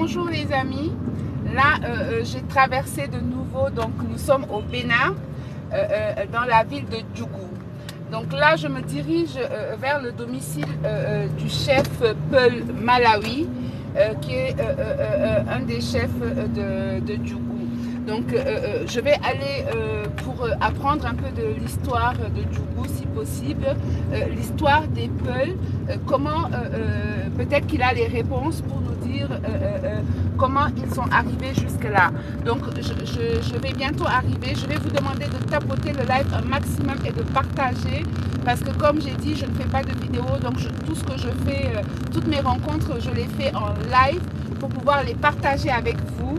bonjour les amis. Là, j'ai traversé de nouveau, donc nous sommes au Bénin, dans la ville de Djougou. Donc là, je me dirige vers le domicile du chef Peul Malawi, qui est un des chefs de Djougou. Donc, je vais aller pour apprendre un peu de l'histoire de Djougou, si possible, l'histoire des Peuls, comment, peut-être qu'il a les réponses pour nous dire comment ils sont arrivés jusque-là. Donc, je vais bientôt arriver. Je vais vous demander de tapoter le live un maximum et de partager, parce que comme j'ai dit, je ne fais pas de vidéo, donc tout ce que je fais, toutes mes rencontres, je les fais en live pour pouvoir les partager avec vous.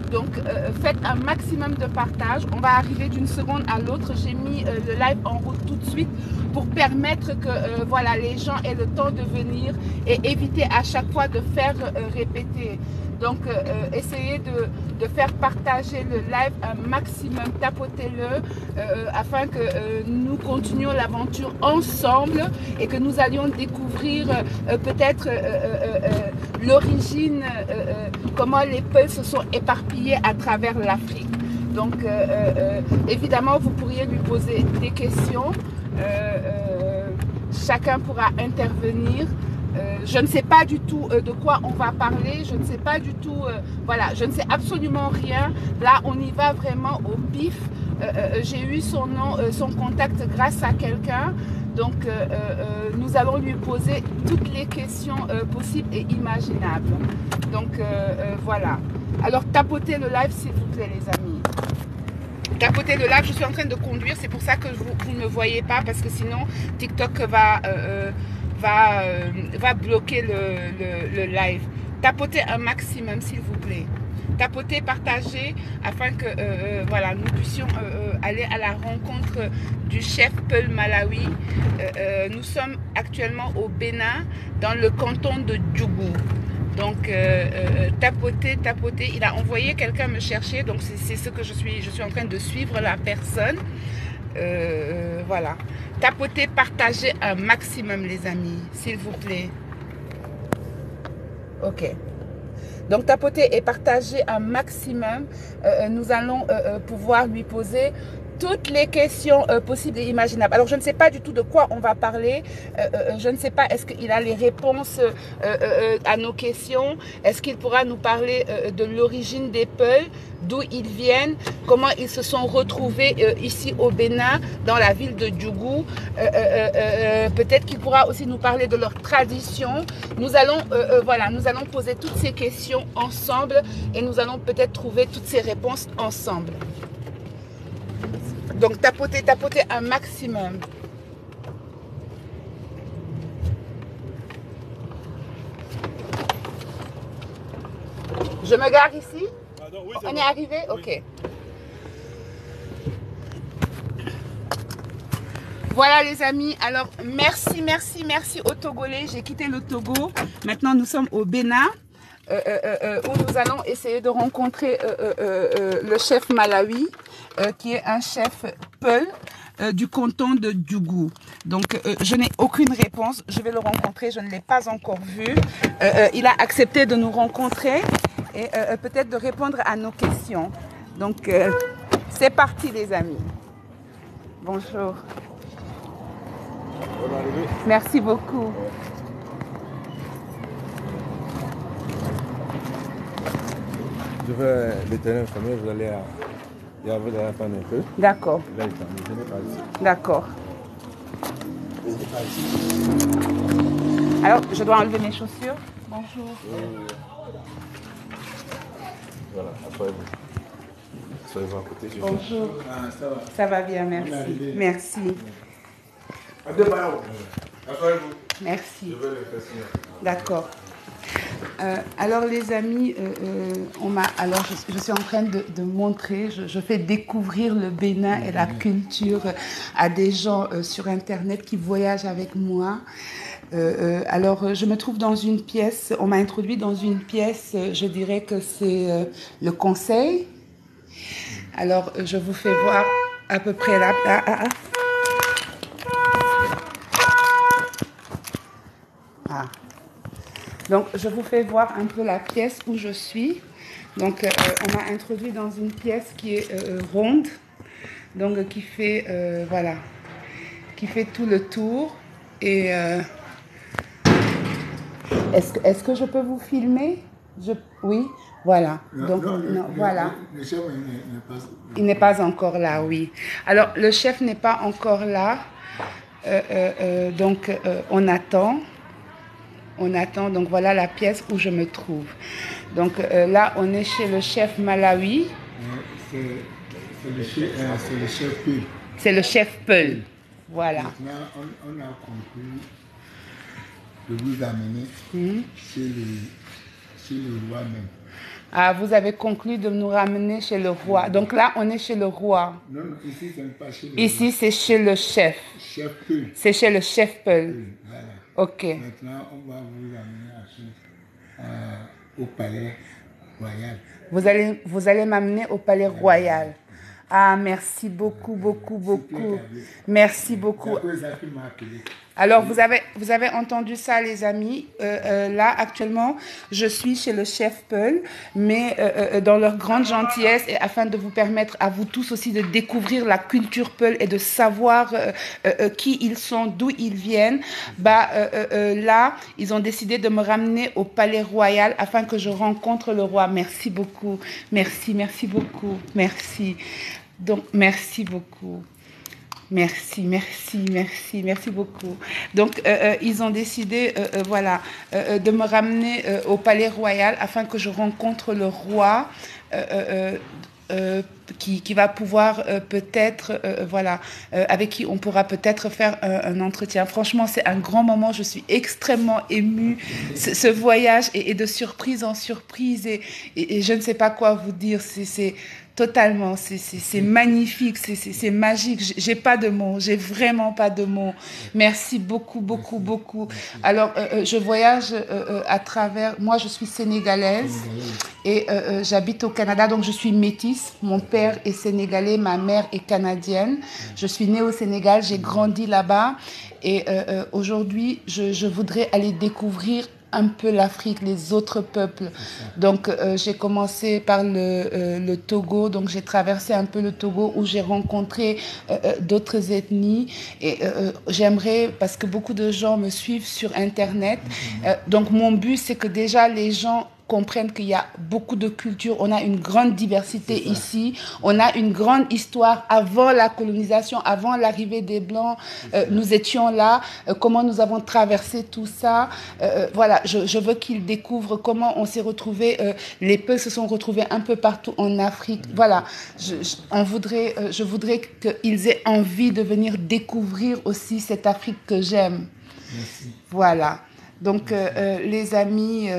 Donc, faites un maximum de partage. On va arriver d'une seconde à l'autre. J'ai mis le live en route tout de suite pour permettre que voilà, les gens aient le temps de venir et éviter à chaque fois de faire répéter. Donc, essayez de faire partager le live un maximum, tapotez-le afin que nous continuions l'aventure ensemble et que nous allions découvrir peut-être l'origine, comment les Peuls se sont éparpillés à travers l'Afrique. Donc, évidemment, vous pourriez lui poser des questions. Chacun pourra intervenir. Je ne sais pas du tout de quoi on va parler, je ne sais pas du tout, voilà, je ne sais absolument rien. Là, on y va vraiment au pif. J'ai eu son nom, son contact grâce à quelqu'un. Donc, nous allons lui poser toutes les questions possibles et imaginables. Donc, voilà. Alors, tapotez le live, s'il vous plaît, les amis. Tapotez le live. Je suis en train de conduire, c'est pour ça que vous ne me voyez pas, parce que sinon, TikTok va bloquer le live. Tapotez un maximum, s'il vous plaît. Tapotez, partagez, afin que voilà, nous puissions aller à la rencontre du chef Peul Malawi. Nous sommes actuellement au Bénin, dans le canton de Djougou. Donc, tapotez, tapotez. Il a envoyé quelqu'un me chercher, donc c'est ce que je suis en train de suivre la personne. Voilà. Tapotez, partagez un maximum, les amis, s'il vous plaît. Ok. Donc, tapotez et partagez un maximum. Nous allons pouvoir lui poser toutes les questions possibles et imaginables. Alors, je ne sais pas du tout de quoi on va parler. Je ne sais pas, est-ce qu'il a les réponses à nos questions? Est-ce qu'il pourra nous parler de l'origine des Peuls, d'où ils viennent, comment ils se sont retrouvés ici au Bénin, dans la ville de Djougou. Peut-être qu'il pourra aussi nous parler de leur tradition. Nous allons, voilà, nous allons poser toutes ces questions ensemble et nous allons peut-être trouver toutes ces réponses ensemble. Donc, tapotez, tapotez un maximum. Je me gare ici? Pardon, oui, on est arrivé? Oui. Ok. Voilà les amis, alors merci, merci, merci aux Togolais. J'ai quitté le Togo. Maintenant, nous sommes au Bénin. Où nous allons essayer de rencontrer le chef Malawi, qui est un chef Peul du canton de Djougou. Donc, je n'ai aucune réponse. Je vais le rencontrer. Je ne l'ai pas encore vu. Il a accepté de nous rencontrer et peut-être de répondre à nos questions. Donc, c'est parti les amis. Bonjour. Merci beaucoup. Je vais déterminer informer, vous allez y avoir la fin un peu. D'accord. Là, je n'ai pas ici. D'accord. Je n'ai pas ici. Alors, je dois enlever mes chaussures. Bonjour. Voilà, après vous. Soyez-vous à côté. Bonjour. Ah, ça va. Ça va bien, merci. Merci. Merci. Je vais le faire signer. D'accord. Alors les amis, je suis en train de montrer, je fais découvrir le Bénin et la culture à des gens sur Internet qui voyagent avec moi. Alors je me trouve dans une pièce, on m'a introduit dans une pièce, je dirais que c'est le conseil. Alors je vous fais voir à peu près là. Donc, je vous fais voir un peu la pièce où je suis. Donc, on m'a introduit dans une pièce qui est ronde, donc qui fait, voilà, qui fait tout le tour. Et est-ce que je peux vous filmer? Oui, voilà. Donc, voilà. Le chef n'est pas... Il n'est pas encore là, oui. Alors, le chef n'est pas encore là. Donc, on attend. On attend. Donc, voilà la pièce où je me trouve. Donc, là, on est chez le chef Malawi. C'est le chef Peul. C'est le chef Peul. Voilà. Maintenant, on a conclu de vous amener chez le roi même. Ah, vous avez conclu de nous ramener chez le roi. Donc là, on est chez le roi. Non, ici, ce n'est pas chez le roi. Ici, c'est chez le chef. Chef Peul. C'est chez le chef Peul. Voilà. Ok. Maintenant, on va vous amener au palais royal. Vous allez m'amener au palais royal. Ah, merci beaucoup, beaucoup, beaucoup. Merci beaucoup. Alors, vous avez entendu ça, les amis. Là, actuellement, je suis chez le chef Peul, mais dans leur grande gentillesse et afin de vous permettre à vous tous aussi de découvrir la culture Peul et de savoir qui ils sont, d'où ils viennent, là, ils ont décidé de me ramener au palais royal afin que je rencontre le roi. Merci beaucoup. Merci, merci beaucoup. Merci. Donc, merci beaucoup. Merci, merci, merci, merci beaucoup. Donc, ils ont décidé, voilà, de me ramener au palais royal afin que je rencontre le roi qui va pouvoir peut-être, voilà, avec qui on pourra peut-être faire un entretien. Franchement, c'est un grand moment. Je suis extrêmement émue. Ce voyage est de surprise en surprise et je ne sais pas quoi vous dire. C'est totalement, c'est magnifique, c'est magique. J'ai pas de mots, j'ai vraiment pas de mots. Merci beaucoup, beaucoup, beaucoup. Alors, je voyage à travers. Moi, je suis sénégalaise et j'habite au Canada, donc je suis métisse. Mon père est sénégalais, ma mère est canadienne. Je suis née au Sénégal, j'ai grandi là-bas et aujourd'hui, je voudrais aller découvrir un peu l'Afrique, les autres peuples. Donc, j'ai commencé par le Togo. Donc, j'ai traversé un peu le Togo où j'ai rencontré d'autres ethnies. Et j'aimerais, parce que beaucoup de gens me suivent sur Internet. Donc, mon but, c'est que déjà les gens comprennent qu'il y a beaucoup de cultures. On a une grande diversité ici. On a une grande histoire avant la colonisation, avant l'arrivée des Blancs. Nous étions là. Comment nous avons traversé tout ça. Voilà, je veux qu'ils découvrent comment on s'est retrouvés. Les peuples se sont retrouvés un peu partout en Afrique. Voilà, je voudrais qu'ils aient envie de venir découvrir aussi cette Afrique que j'aime. Merci. Voilà. Donc, les amis...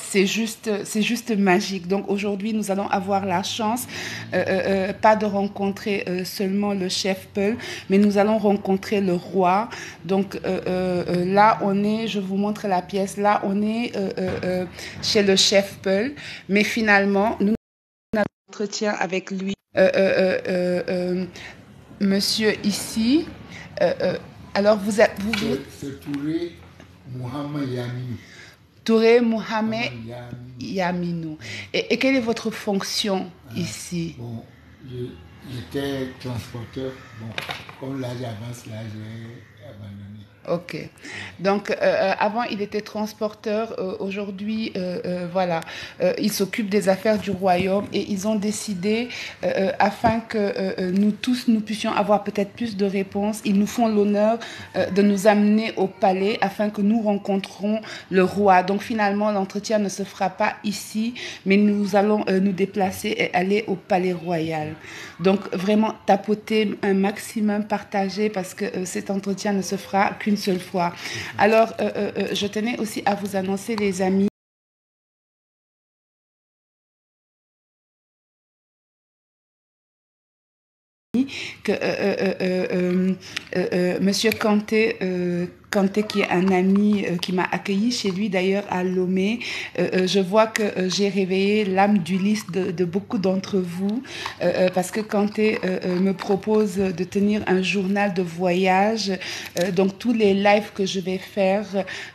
c'est juste magique. Donc aujourd'hui, nous allons avoir la chance, pas de rencontrer seulement le chef Peul, mais nous allons rencontrer le roi. Donc là, on est, je vous montre la pièce, là, on est chez le chef Peul, mais finalement, nous avons un entretien avec lui. Monsieur ici, alors C'est Touré Mohamed Yaminou. Touré Mohamed Yaminou. Et quelle est votre fonction ici? Bon, j'étais transporteur. Bon, comme l'âge avance, là, j'ai abandonné. Ok. Donc, avant, il était transporteur. Aujourd'hui, voilà, il s'occupe des affaires du royaume et ils ont décidé, afin que nous tous, nous puissions avoir peut-être plus de réponses, ils nous font l'honneur de nous amener au palais afin que nous rencontrons le roi. Donc, finalement, l'entretien ne se fera pas ici, mais nous allons nous déplacer et aller au palais royal. Donc, vraiment, tapoter un maximum, partager, parce que cet entretien ne se fera qu'une seule fois. Alors, je tenais aussi à vous annoncer, les amis, que Monsieur Kanté Kanté, qui est un ami qui m'a accueilli chez lui d'ailleurs à Lomé. Je vois que j'ai réveillé l'âme d'Ulysse de beaucoup d'entre vous parce que Kanté me propose de tenir un journal de voyage. Donc tous les lives que je vais faire,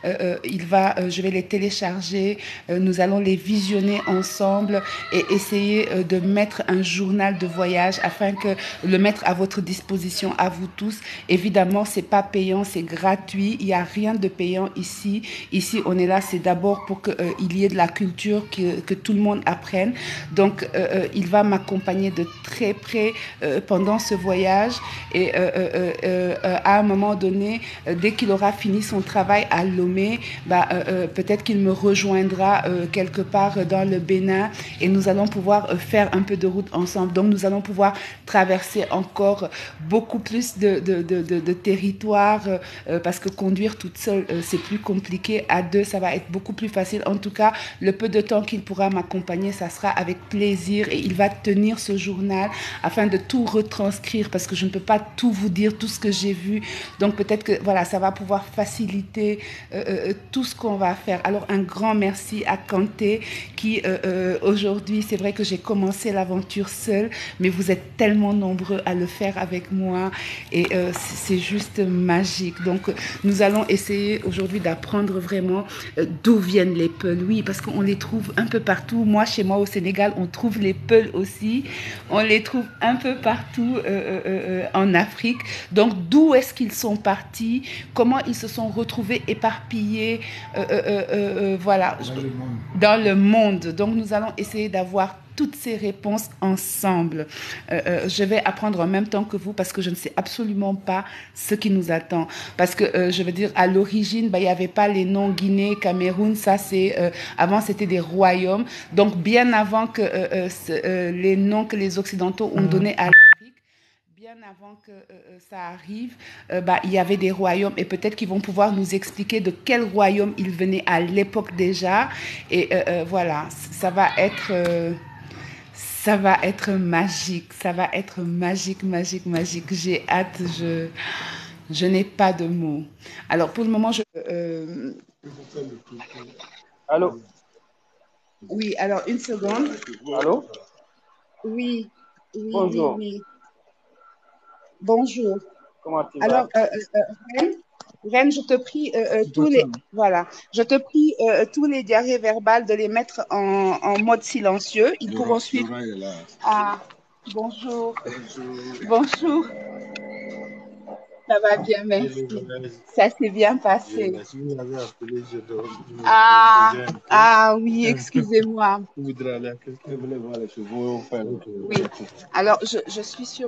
je vais les télécharger. Nous allons les visionner ensemble et essayer de mettre un journal de voyage afin que le mettre à votre disposition à vous tous. Évidemment, c'est pas payant, c'est gratuit. Il n'y a rien de payant ici. Ici, on est là, c'est d'abord pour qu'il y ait de la culture, que tout le monde apprenne. Donc, il va m'accompagner de très près pendant ce voyage. Et à un moment donné, dès qu'il aura fini son travail à Lomé, peut-être qu'il me rejoindra quelque part dans le Bénin et nous allons pouvoir faire un peu de route ensemble. Donc, nous allons pouvoir traverser encore beaucoup plus de territoire parce que conduire toute seule, c'est plus compliqué. À deux, ça va être beaucoup plus facile. En tout cas, le peu de temps qu'il pourra m'accompagner, ça sera avec plaisir et il va tenir ce journal afin de tout retranscrire parce que je ne peux pas tout vous dire, tout ce que j'ai vu. Donc peut-être que voilà, ça va pouvoir faciliter tout ce qu'on va faire. Alors un grand merci à Kanté qui aujourd'hui, c'est vrai que j'ai commencé l'aventure seule, mais vous êtes tellement nombreux à le faire avec moi et c'est juste magique. Donc nous allons essayer aujourd'hui d'apprendre vraiment d'où viennent les peuls. Oui, parce qu'on les trouve un peu partout. Moi, chez moi au Sénégal, on trouve les peuls aussi. On les trouve un peu partout en Afrique. Donc d'où est-ce qu'ils sont partis? Comment ils se sont retrouvés éparpillés voilà, dans le monde. Donc nous allons essayer d'avoir toutes ces réponses ensemble. Je vais apprendre en même temps que vous parce que je ne sais absolument pas ce qui nous attend. Parce que, je veux dire, à l'origine, il n'y avait pas les noms Guinée, Cameroun, ça c'est... avant, c'était des royaumes. Donc, bien avant que les noms que les Occidentaux ont donnés à l'Afrique, bien avant que ça arrive, il y avait des royaumes et peut-être qu'ils vont pouvoir nous expliquer de quel royaume ils venaient à l'époque déjà. Et voilà, ça va être... ça va être magique, ça va être magique, magique, magique. J'ai hâte, je n'ai pas de mots. Alors pour le moment, Allô? Oui, alors une seconde. Allô? Oui, oui, Bonjour. oui, oui. Bonjour. Comment tu vas? Alors, Reine, je te prie voilà, je te prie tous les diarrhées verbales de les mettre en mode silencieux. Ils pourront suivre. Ah, bonjour. Bonjour. Ça va bien, merci. Ça s'est bien passé. Ah oui, excusez-moi. Oui. Alors, je suis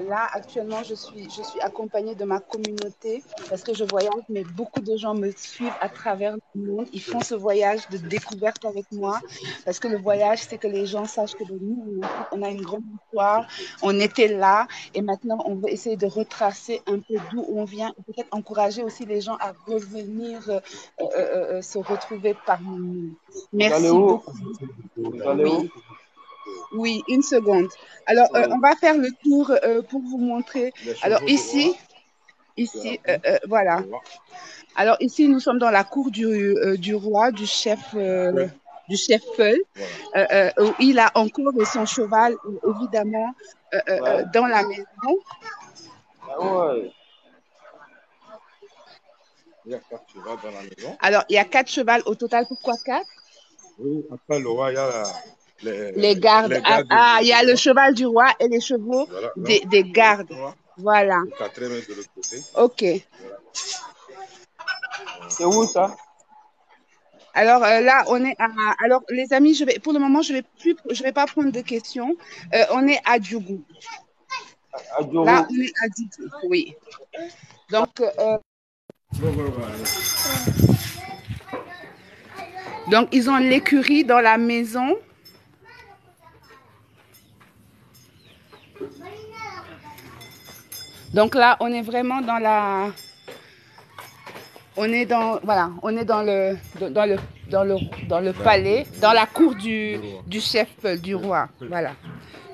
là, actuellement, je suis accompagnée de ma communauté parce que je voyage, mais beaucoup de gens me suivent à travers le monde. Ils font ce voyage de découverte avec moi parce que le voyage, c'est que les gens sachent que de nous, on a une grande histoire. On était là et maintenant, on veut essayer de retracer un peu d'où on vient et peut-être encourager aussi les gens à revenir se retrouver parmi nous. Merci beaucoup. Oui. Oui, une seconde. Alors, on va faire le tour pour vous montrer. Alors, ici, voilà. Alors, ici, nous sommes dans la cour du roi, du chef Peul, où il a encore son cheval, évidemment, dans la maison. Ouais. Il y a 4 chevaux dans la maison. Alors, il y a 4 chevaux au total. Pourquoi 4? Oui, après le roi, il y a les gardes. Il y a le cheval du roi et les chevaux des gardes. Voilà. Le 4e est de l'autre côté. Ok. Voilà. C'est où ça? Alors là, on est à... Alors les amis, pour le moment, je vais pas prendre de questions. On est à Djougou. Là, on est à Djougou, oui. Donc ils ont l'écurie dans la maison. Donc là, on est vraiment dans la... On est dans le palais, dans la cour du chef Peul, du roi. Voilà,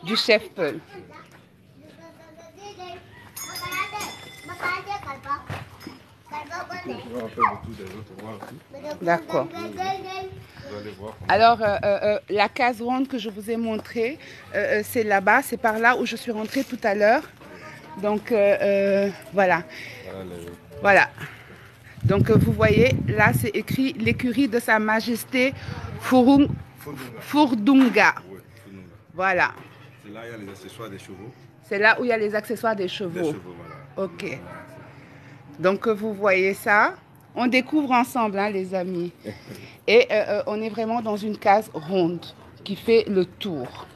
du chef Peul. On va faire le tour des autres rois aussi. D'accord. Vous allez voir. Alors, la case ronde que je vous ai montrée, c'est là-bas, c'est par là où je suis rentrée tout à l'heure. Donc, voilà. Voilà Voilà. Donc, vous voyez, là, c'est écrit l'écurie de Sa Majesté Furdunga. Furdunga. Oui, Furdunga. Voilà. C'est là où il y a les accessoires des chevaux. C'est là où il y a les accessoires des chevaux. Des chevaux, voilà. Ok. Donc, vous voyez ça. On découvre ensemble, hein, les amis. Et on est vraiment dans une case ronde qui fait le tour.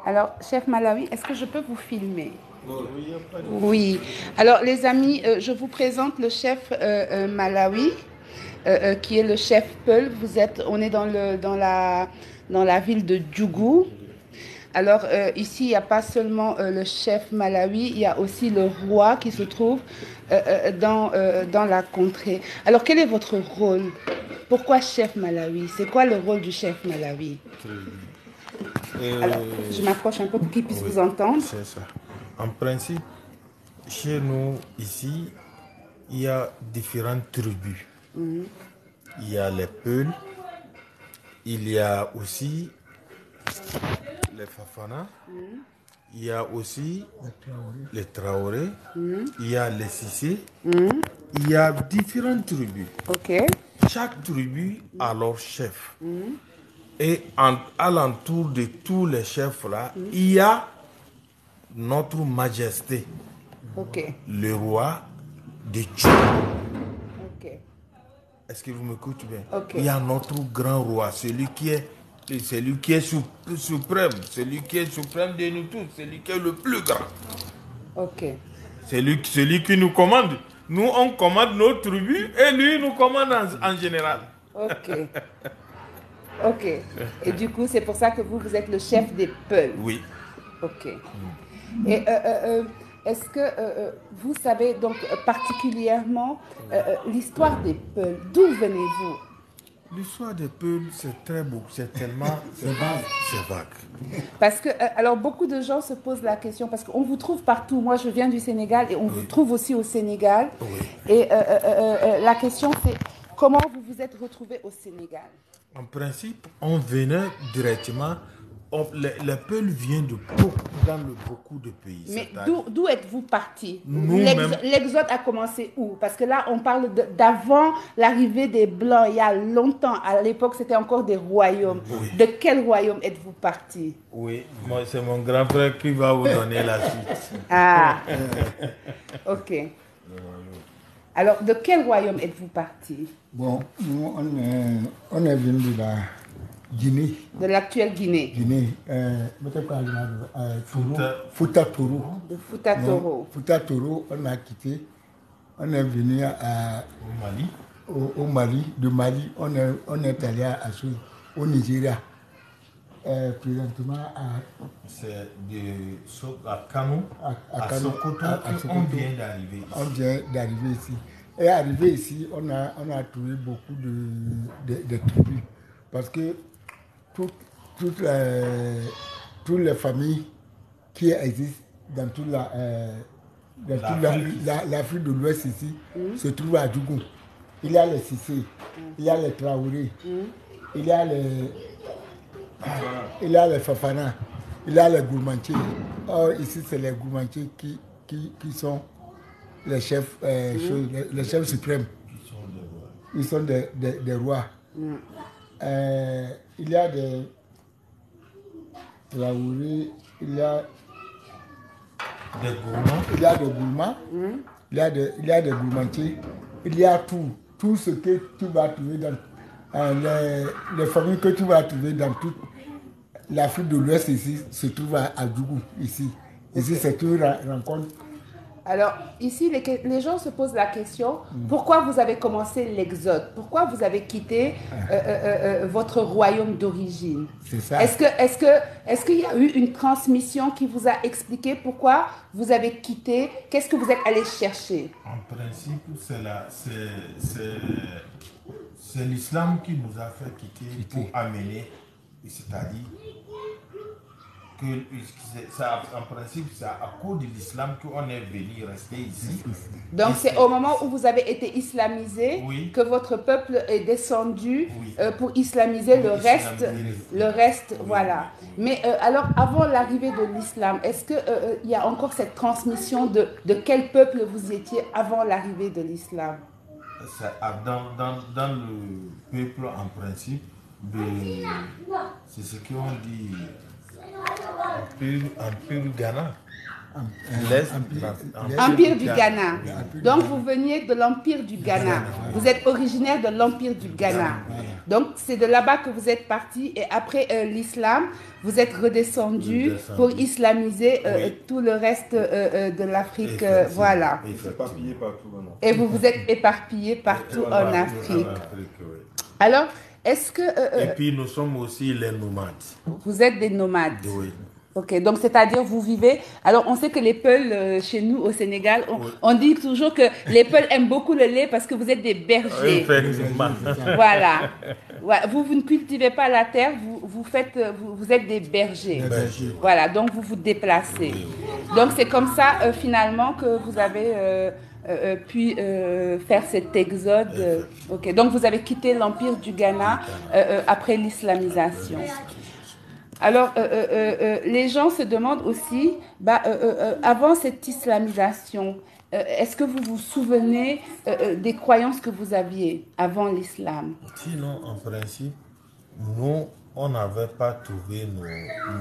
Alors, chef Malawi, est-ce que je peux vous filmer? Oui. Alors, les amis, je vous présente le chef Malawi, qui est le chef Peul. On est dans la ville de Djougou. Alors, ici, il n'y a pas seulement le chef Malawi, il y a aussi le roi qui se trouve dans la contrée. Alors, quel est votre rôle? Pourquoi chef Malawi? C'est quoi le rôle du chef Malawi? Alors, je m'approche un peu pour qu'ils puissent vous entendre. C'est ça. En principe, chez nous, ici, il y a différentes tribus. Il y a les Peuls, il y a aussi les Fafana, il y a aussi les Traoré, il y a les Sissé, il y a différentes tribus. Ok. Chaque tribu a leur chef. Et à l'entour de tous les chefs-là, il y a notre majesté, le roi de Dieu. Est-ce que vous m'écoutez bien? Il y a notre grand roi, celui qui est suprême, celui qui est suprême de nous tous, celui qui est le plus grand. Celui qui nous commande. Nous, on commande nos tribus et lui nous commande en général. Ok. Et du coup, c'est pour ça que vous êtes le chef des Peuls. Oui. Ok. Et est-ce que vous savez donc particulièrement l'histoire des Peuls? D'où venez-vous? L'histoire des Peuls, c'est très beau, c'est tellement... c'est vague. Parce que, alors, beaucoup de gens se posent la question, parce qu'on vous trouve partout. Moi, je viens du Sénégal et on vous trouve aussi au Sénégal. Et la question, c'est comment vous vous êtes retrouvé au Sénégal? En principe, on venait directement... Les Peuls viennent dans beaucoup de pays. Mais d'où êtes-vous parti? Nous-mêmes. L'exode a commencé où? Parce que là, on parle d'avant l'arrivée des Blancs, il y a longtemps. À l'époque, c'était encore des royaumes. Oui. De quel royaume êtes-vous parti? Oui, moi, c'est mon grand frère qui va vous donner la suite. Ah, ok. Alors, de quel royaume êtes-vous parti? Bon, nous, on est venu de la Guinée. De l'actuelle Guinée. Fouta Toro. De Fouta Toro. Fouta Toro, on a quitté. On est venu au Mali. De Mali, on est allé au Nigeria. Présentement c'est à Kano, à Sokoto, on vient d'arriver ici. On vient d'arriver ici. Et arrivé ici, on a trouvé beaucoup de tribus. Parce que toutes les familles qui existent dans toute l'Afrique de l'Ouest ici se trouvent à Djougou. Il y a les Sissé, il y a les Traoré, il y a les Fafana, il y a les Gourmantiers. Or, ici, c'est les Gourmantiers qui sont les chefs, les chefs suprêmes. Ils sont des rois. Il y a des Traoré, il y a des Gourmands, il y a des Gourmantiers, il y a tout ce que tu vas trouver dans les familles que tu vas trouver dans toute l'Afrique de l'Ouest ici se trouvent à Djougou ici. Ici c'est une rencontre Alors, ici, les gens se posent la question, pourquoi vous avez commencé l'exode? Pourquoi vous avez quitté votre royaume d'origine? C'est ça. Est-ce qu'il y a eu une transmission qui vous a expliqué pourquoi vous avez quitté? Qu'est-ce que vous êtes allé chercher? En principe, c'est l'islam qui nous a fait quitter pour amener, c'est-à-dire que en principe, c'est à cause de l'islam qu'on est venu rester ici. Donc c'est au moment où vous avez été islamisé Oui. que votre peuple est descendu Oui. Pour islamiser Pour le reste. islamiser. Le reste, Oui, voilà. oui. Mais alors, avant l'arrivée de l'islam, est-ce qu'il y a encore cette transmission de quel peuple vous étiez avant l'arrivée de l'islam? Dans le peuple, en principe, c'est ce qu'on dit Empire Ghana. Empire du Ghana. Donc vous veniez de l'Empire du Ghana. Vous êtes originaire de l'Empire du Ghana. Donc c'est de là-bas que vous êtes parti et après l'islam, vous êtes redescendu pour islamiser tout le reste de l'Afrique. Voilà. Il s'est éparpillé partout maintenant. Et vous vous êtes éparpillé partout en Afrique. Alors, est-ce que... Et puis nous sommes aussi les nomades. Vous êtes des nomades. Oui. Ok, donc c'est-à-dire vous vivez... Alors on sait que les Peuls, chez nous au Sénégal, on dit toujours que les Peuls aiment beaucoup le lait parce que vous êtes des bergers. Effectivement. Voilà. Vous ne cultivez pas la terre, vous êtes des bergers. Voilà, donc vous vous déplacez. Donc c'est comme ça finalement que vous avez pu faire cet exode. Ok, donc vous avez quitté l'Empire du Ghana après l'islamisation. Alors, les gens se demandent aussi, avant cette islamisation, est-ce que vous vous souvenez des croyances que vous aviez avant l'islam? Sinon, en principe, nous, on n'avait pas trouvé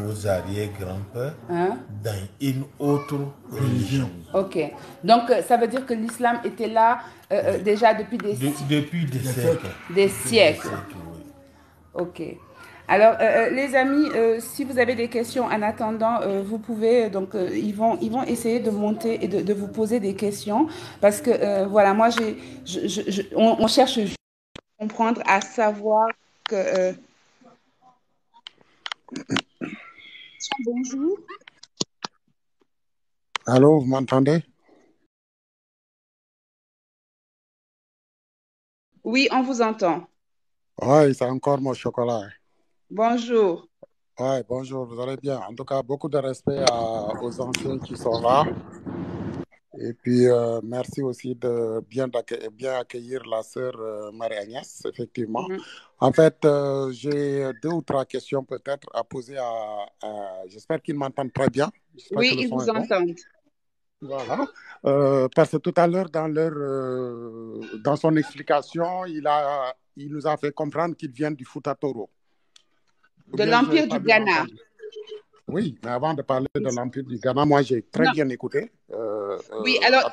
nos arrière-grands-pères dans une autre religion. Ok. Donc, ça veut dire que l'islam était là déjà depuis des siècles. Des siècles. Oui. Ok. Alors, les amis, si vous avez des questions en attendant, vous pouvez, donc, ils vont essayer de monter et de vous poser des questions parce que, voilà, moi, on cherche juste à comprendre, à savoir que... Bonjour. Allô, vous m'entendez? Oui, on vous entend. Oui, c'est encore mon chocolat. Bonjour. Oui, bonjour, vous allez bien. En tout cas, beaucoup de respect aux anciens qui sont là. Et puis, merci aussi de bien accueillir la sœur Marie-Agnès, effectivement. En fait, j'ai 2 ou 3 questions peut-être à poser j'espère qu'ils m'entendent très bien. Oui, ils vous entendent. Voilà. Parce que tout à l'heure, dans son explication, il nous a fait comprendre qu'il vient du Fouta Toro. De l'Empire du Ghana. Oui, mais avant de parler de l'Empire du Ghana, moi j'ai très bien écouté. Oui, alors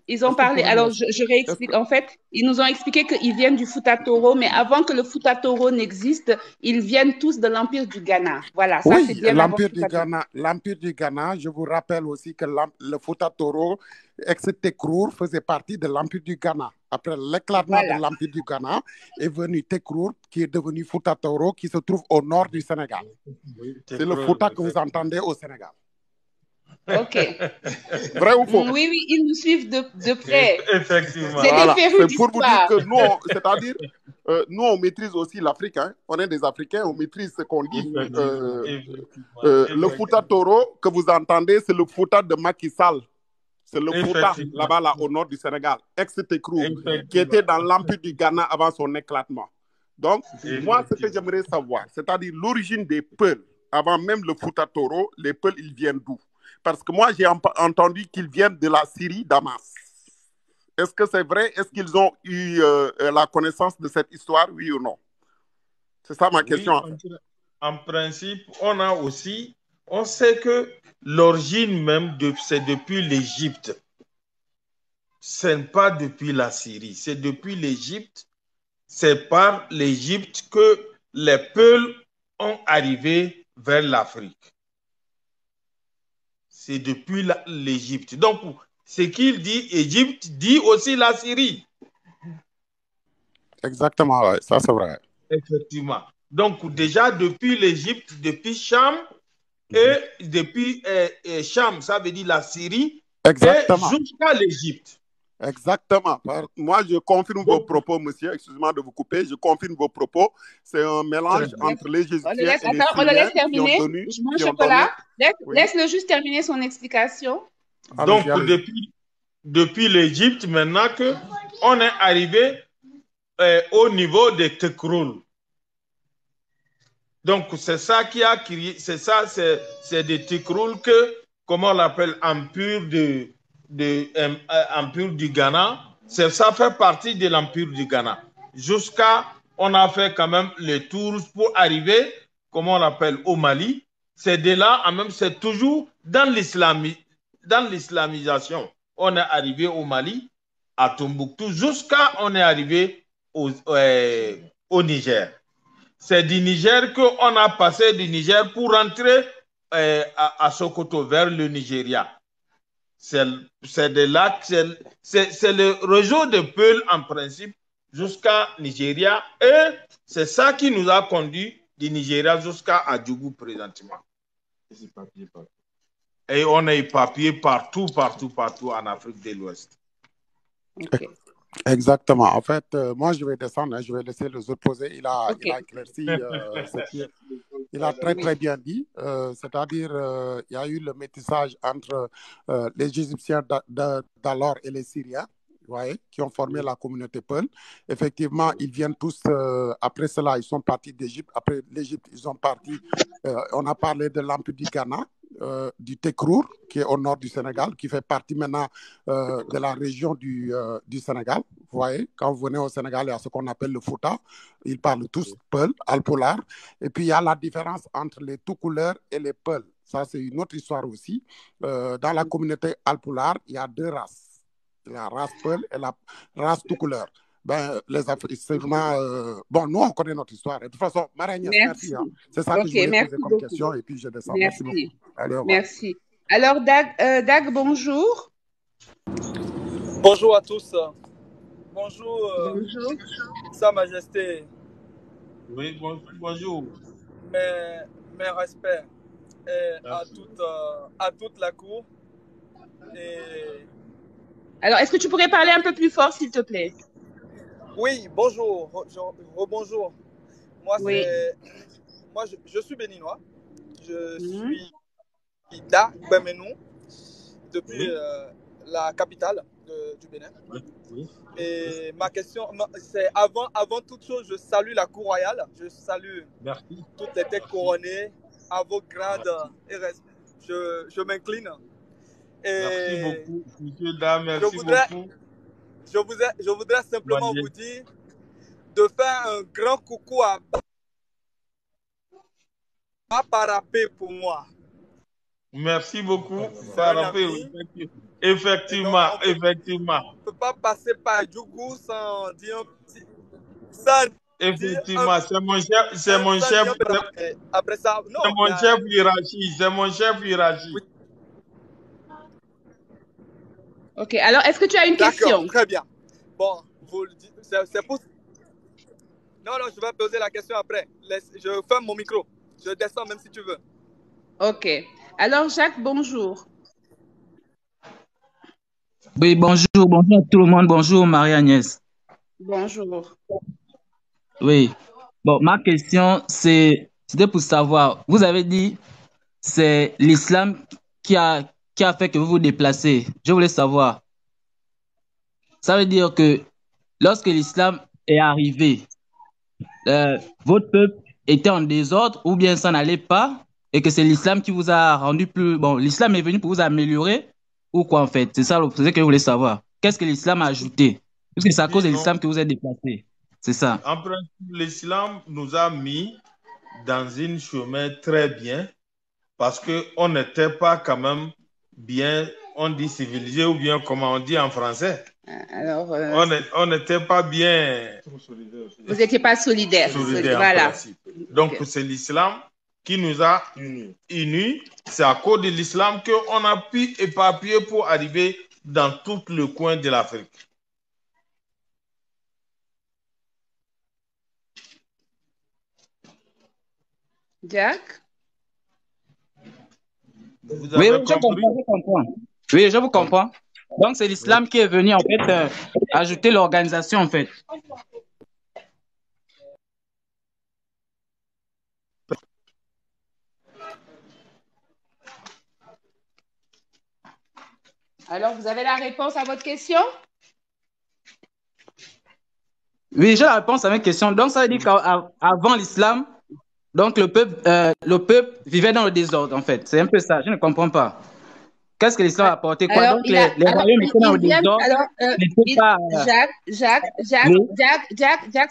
ils ont parlé, alors je réexplique. En fait, ils nous ont expliqué qu'ils viennent du Fouta Toro, mais avant que le Fouta Toro n'existe, ils viennent tous de l'Empire du Ghana. Voilà, ça c'est bien l'Empire du Ghana, je vous rappelle aussi que le Fouta Toro, ex-Tekrour, faisait partie de l'Empire du Ghana. Après l'éclatement de l'Empire du Ghana, est venu Tekrour, qui est devenu Fouta Toro, qui se trouve au nord du Sénégal. C'est le Fouta que vous entendez au Sénégal. Ok. Vrai ou faux? Oui, ils nous suivent de près. Effectivement. C'est des férus pour vous dire que nous, on maîtrise aussi l'Afrique. Hein. On est des Africains, on maîtrise ce qu'on dit. Le Fouta Toro que vous entendez, c'est le Fouta de Macky Sall. C'est le Fouta, là-bas, au nord du Sénégal, ex-Tekrour, qui était dans l'Empire du Ghana avant son éclatement. Donc, moi, ce que j'aimerais savoir, c'est-à-dire l'origine des Peuls, avant même le Fouta Toro, les Peuls, ils viennent d'où? Parce que moi, j'ai entendu qu'ils viennent de la Syrie, Damas. Est-ce que c'est vrai? Est-ce qu'ils ont eu la connaissance de cette histoire, oui ou non? C'est ça ma question. En principe, on sait que l'origine même, c'est depuis l'Égypte. Ce n'est pas depuis la Syrie, c'est depuis l'Égypte. C'est par l'Égypte que les Peuls ont arrivé vers l'Afrique. c'est depuis l'Égypte. Donc, ce qu'il dit, Égypte, dit aussi la Syrie. Exactement, ouais, ça c'est vrai. Effectivement. Donc, déjà, depuis l'Égypte, depuis Cham, et depuis Cham, ça veut dire la Syrie, Exactement. et jusqu'à l'Égypte. Exactement. Moi, je confirme vos propos, monsieur. Excusez-moi de vous couper. Je confirme vos propos. C'est un mélange entre les Égyptiens et les Syriens. On le laisse terminer. Mon chocolat. Laisse-le juste terminer son explication. Donc, depuis l'Égypte, maintenant qu'on est arrivé au niveau de Tekroul. Donc, c'est ça qui a créé, c'est ça, c'est de Tekroul que, comment on l'appelle, empire du Ghana. Ça fait partie de l'empire du Ghana. On a fait quand même le tour pour arriver, comment on l'appelle, au Mali. C'est de là, c'est toujours dans l'islamisation. On est arrivé au Mali, à Tombouctou, on est arrivé au Niger. C'est du Niger qu'on a passé du Niger pour rentrer à Sokoto, vers le Nigeria. C'est de là, c'est le réseau de Peul en principe jusqu'à Nigeria, et c'est ça qui nous a conduit du Nigeria jusqu'à Djougou présentement. Et on est éparpillé partout en Afrique de l'Ouest. Okay. Exactement. En fait, moi, je vais descendre, je vais laisser les autres poser. Il a éclairci, il a très bien dit. C'est-à-dire, il y a eu le métissage entre les Égyptiens d'alors et les Syriens, voyez, qui ont formé la communauté Peul. Effectivement, ils viennent tous, après cela, ils sont partis d'Égypte. Après l'Égypte, ils sont partis, on a parlé de l'Empire du Ghana, du Tekrour, qui est au nord du Sénégal, qui fait partie maintenant de la région du Sénégal. Vous voyez, quand vous venez au Sénégal, il y a ce qu'on appelle le Fouta. Ils parlent tous Peul, Alpolar. Et puis, il y a la différence entre les tout couleurs et les Peul. Ça, c'est une autre histoire aussi. Dans la communauté Alpolar, il y a deux races. La race Peul et la race tout couleur. Ben, les Africains, bon, nous, on connaît notre histoire. De toute façon, Marie-Agnès, merci. Hein. C'est ça que je voulais poser comme question. Et puis, je descends. Merci beaucoup. Allez, merci. Alors, Dag, bonjour. Bonjour à tous. Bonjour. Sa Majesté. Oui, bonjour. Mes respects à toute la cour. Alors, est-ce que tu pourrais parler un peu plus fort, s'il te plaît? Oui, bonjour. Rebonjour. Moi, je suis béninois. Je suis d'Agbemenou, depuis la capitale du Bénin. Oui. Et ma question, c'est avant toute chose, je salue la cour royale. Je salue toutes les têtes couronnées à vos grades et respect. Je m'incline. Merci beaucoup, monsieur, dame, merci beaucoup. Je voudrais simplement vous dire de faire un grand coucou à Parapé pour moi. Merci beaucoup, Parapé. Effectivement. On ne peut pas passer par Djougou sans dire un petit... Effectivement, c'est mon chef. Après ça, non. C'est mon chef hiérarchie. Oui. Ok, alors est-ce que tu as une question? D'accord, très bien. Bon, vous le dites, c'est pour... Non, je vais poser la question après. Je ferme mon micro. Je descends même si tu veux. Ok. Alors, Jacques, bonjour. Oui, bonjour à tout le monde. Bonjour, Marie-Agnès. Bonjour. Oui. Bon, ma question, c'était pour savoir, vous avez dit c'est l'islam qui a fait que vous vous déplacez. Je voulais savoir. Ça veut dire que lorsque l'islam est arrivé, votre peuple était en désordre ou bien ça n'allait pas et que c'est l'islam qui vous a rendu plus... Bon, l'islam est venu pour vous améliorer ou quoi en fait? C'est ça que je voulais savoir. Qu'est-ce que l'islam a ajouté? Parce que c'est à cause de l'islam que vous êtes déplacé. C'est ça. En principe, l'islam nous a mis dans un chemin très bien parce qu'on n'était pas quand même bien, on dit civilisé ou bien comment on dit en français. Alors, on n'était pas bien. Vous n'étiez pas solidaire. Voilà. Donc, c'est l'islam qui nous a unis. C'est à cause de l'islam qu'on a pu éparpiller pour arriver dans tout le coin de l'Afrique. Jack? Oui, je comprends. Oui, je vous comprends. Donc, c'est l'islam qui est venu, en fait, ajouter l'organisation, en fait. Alors, vous avez la réponse à votre question? Oui, j'ai la réponse à mes questions. Donc, ça veut dire qu'avant l'islam, donc le peuple vivait dans le désordre, en fait. C'est un peu ça. Je ne comprends pas. Qu'est-ce que l'islam a apporté? Quoi? Alors, Donc, les royaumes étaient dans le désordre. Jacques,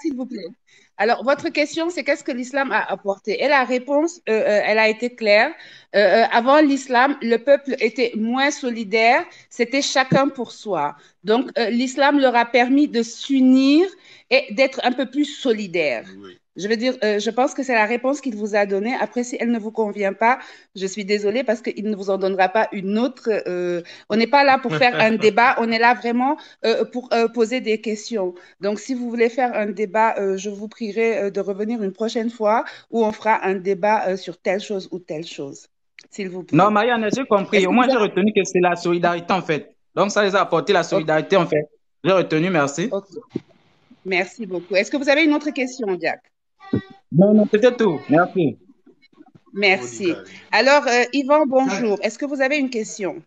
s'il vous plaît. Alors, votre question, c'est qu'est-ce que l'islam a apporté? Et la réponse, elle a été claire. Avant l'islam, le peuple était moins solidaire, c'était chacun pour soi. Donc, l'islam leur a permis de s'unir et d'être un peu plus solidaires. Oui. Je veux dire, je pense que c'est la réponse qu'il vous a donnée. Après, si elle ne vous convient pas, je suis désolée parce qu'il ne vous en donnera pas une autre. On n'est pas là pour faire un débat, on est là vraiment pour poser des questions. Donc, si vous voulez faire un débat, je vous prierai de revenir une prochaine fois où on fera un débat sur telle chose ou telle chose, s'il vous plaît. Non, Marianne, j'ai compris. Au moins, j'ai retenu que c'est la solidarité, en fait. Donc, ça les a apporté la solidarité, en fait. J'ai retenu, merci. Okay. Merci beaucoup. Est-ce que vous avez une autre question, Jack? Non, c'était tout. Merci. Merci. Alors, Yvan, bonjour. Est-ce que vous avez une question?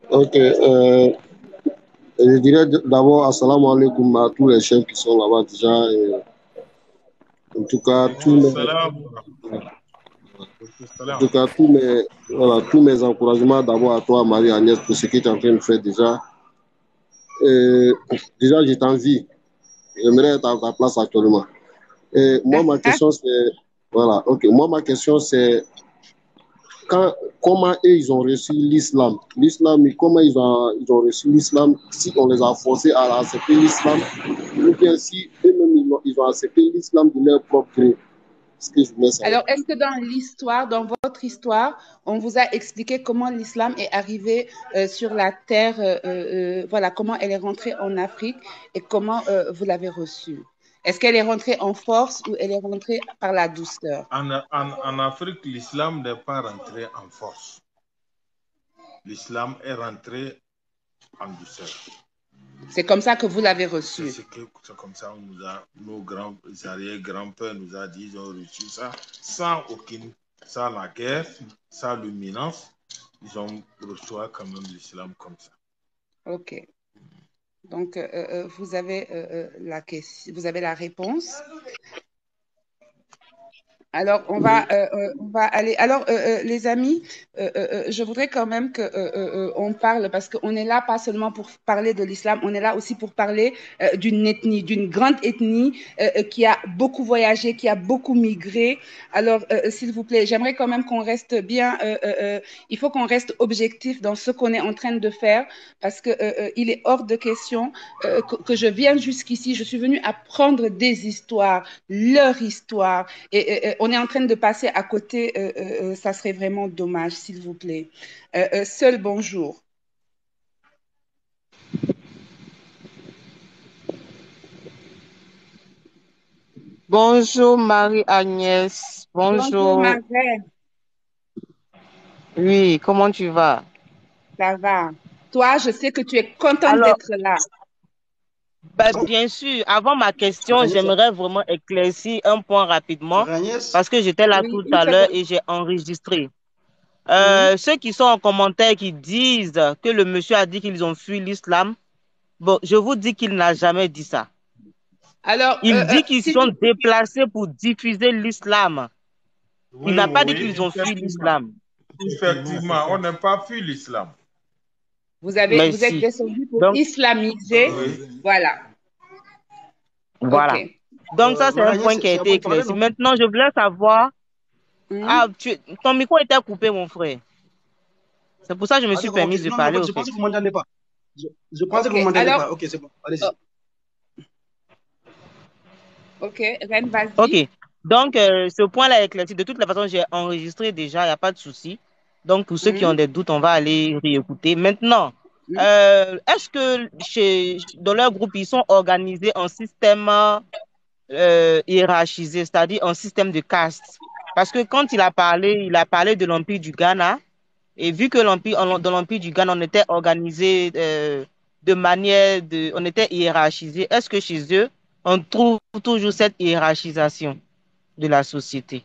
Ok. Je dirais d'abord assalamu alaikum à tous les chefs qui sont là-bas déjà. Et, en tout cas, tous mes encouragements d'abord à toi, Marie-Agnès, pour ce que tu es en train de faire déjà. Déjà, je t'envie. J'aimerais être à ta place actuellement. Et moi, ma question, c'est... Voilà, ok. Moi, ma question, c'est... Comment ils ont reçu l'islam? Comment ils ont reçu l'islam? Si on les a forcés à accepter l'islam, ou bien si eux-mêmes ils ont accepté l'islam de leur propre gré. Alors, est-ce que dans l'histoire, dans votre histoire, on vous a expliqué comment l'islam est arrivé sur la terre, voilà, comment elle est rentrée en Afrique et comment vous l'avez reçue? Est-ce qu'elle est rentrée en force ou elle est rentrée par la douceur? En Afrique, l'islam n'est pas rentré en force. L'islam est rentré en douceur. C'est comme ça que vous l'avez reçu. C'est comme ça que nos arrière-grands-pères nous ont dit, ils ont reçu ça sans la guerre, sans le menace. Ils ont reçu quand même l'islam comme ça. Ok. Donc, vous avez la réponse. Alors, on va aller. Alors, les amis, je voudrais quand même qu'on parle, parce qu'on est là pas seulement pour parler de l'islam, on est là aussi pour parler d'une ethnie, d'une grande ethnie qui a beaucoup voyagé, qui a beaucoup migré. Alors, s'il vous plaît, j'aimerais quand même qu'on reste bien, il faut qu'on reste objectif dans ce qu'on est en train de faire, parce que il est hors de question que je vienne jusqu'ici. Je suis venue apprendre des histoires, leur histoire, et on est en train de passer à côté, ça serait vraiment dommage, s'il vous plaît. Seul, bonjour. Bonjour Marie-Agnès. Bonjour. Marie. Oui, comment tu vas? Ça va. Toi, je sais que tu es contente d'être là. Bien sûr, avant ma question, j'aimerais vraiment éclaircir un point rapidement parce que j'étais là tout à l'heure et j'ai enregistré. Ceux qui sont en commentaire qui disent que le monsieur a dit qu'ils ont fui l'islam, bon, je vous dis qu'il n'a jamais dit ça. Alors, il dit qu'ils sont déplacés pour diffuser l'islam. Il n'a pas dit qu'ils ont fui l'islam. Effectivement, on n'a pas fui l'islam. Vous êtes descendu pour islamiser. Voilà. Voilà. Okay. Donc, ça, c'est un point qui a été éclairci. Maintenant, je voulais savoir. Ton micro était coupé, mon frère. C'est pour ça que je me suis permis de parler. Je pense que vous ne m'entendez pas. Je pense que vous ne m'entendez pas. Ok, c'est bon. Allez-y. Ok, Ren, vas-y. Ok. Donc, ce point-là est éclairci. De toute façon, j'ai enregistré déjà, il n'y a pas de souci. Donc, pour ceux qui ont des doutes, on va aller réécouter. Maintenant, est-ce que dans leur groupe, ils sont organisés en système hiérarchisé, c'est-à-dire en système de caste? Parce que quand il a parlé de l'Empire du Ghana. Et vu que dans l'Empire du Ghana, on était organisé on était hiérarchisé, est-ce que chez eux, on trouve toujours cette hiérarchisation de la société?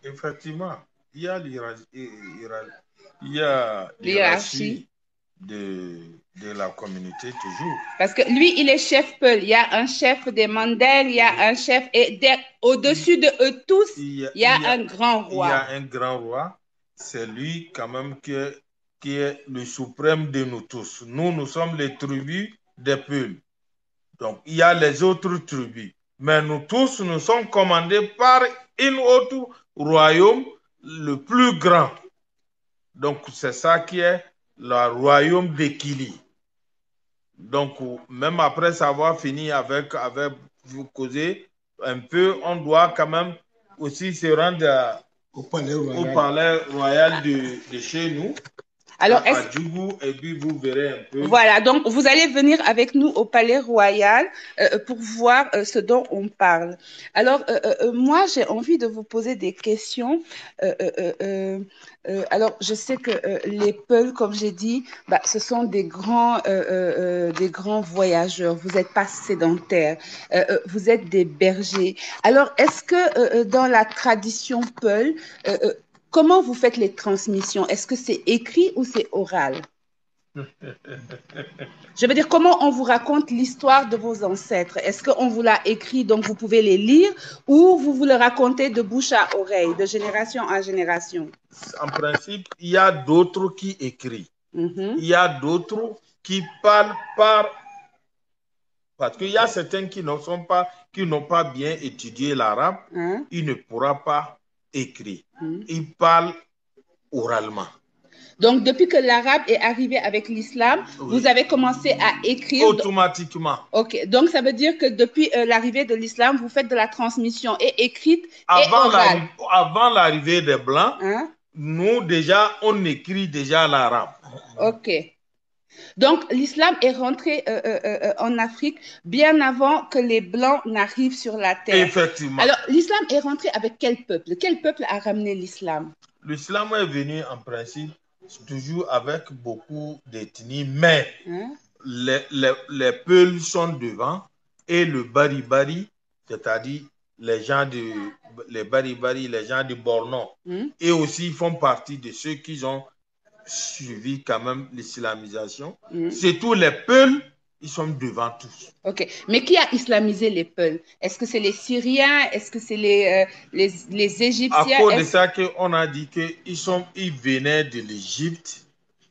Effectivement, il y a l'hiérarchie de la communauté toujours. Parce que lui, il est chef Peul. Il y a un chef des Mandels, il y a un chef, et au-dessus de eux tous, il y a un grand roi. Il y a un grand roi. C'est lui quand même qui est le suprême de nous tous. Nous sommes les tribus des Peuls. Donc, il y a les autres tribus. Mais nous tous, nous sommes commandés par un autre royaume, le plus grand. Donc, c'est ça qui est le royaume d'Ekili. Donc, même après avoir fini avec vous causer un peu, on doit quand même aussi se rendre au palais royal de chez nous. Alors, à Djougou, et puis vous verrez un peu. Voilà, donc vous allez venir avec nous au palais royal pour voir ce dont on parle. Alors, moi, j'ai envie de vous poser des questions. Alors, je sais que les Peuls, comme j'ai dit, ce sont des grands voyageurs. Vous n'êtes pas sédentaires. Vous êtes des bergers. Alors, est-ce que dans la tradition Peul, comment vous faites les transmissions? Est-ce que c'est écrit ou c'est oral? Je veux dire, comment on vous raconte l'histoire de vos ancêtres? Est-ce qu'on vous l'a écrit, donc vous pouvez les lire, ou vous le racontez de bouche à oreille, de génération en génération? En principe, il y a d'autres qui écrivent. Il y a d'autres qui parlent parce qu'il y a certains qui n'ont pas bien étudié l'arabe, ils ne pourront pas écrire. Ils parlent oralement. Donc, depuis que l'arabe est arrivé avec l'islam, vous avez commencé à écrire automatiquement. Ok, donc ça veut dire que depuis l'arrivée de l'islam, vous faites de la transmission écrite et orale. Avant l'arrivée des Blancs, nous déjà, on écrit déjà l'arabe. Ok. Donc, l'islam est rentré en Afrique bien avant que les Blancs n'arrivent sur la terre. Effectivement. Alors, l'islam est rentré avec quel peuple? Quel peuple a ramené l'islam? L'islam est venu en principe toujours avec beaucoup d'ethnies, mais les Peuls sont devant et le Bari-Bari, c'est-à-dire les gens de Borno, et aussi font partie de ceux qui ont suivi quand même l'islamisation. C'est tous les Peuls, ils sont devant tous. Ok, mais qui a islamisé les Peuls? Est-ce que c'est les Syriens? Est-ce que c'est les Égyptiens? À cause de ça qu'on a dit qu'ils venaient de l'Égypte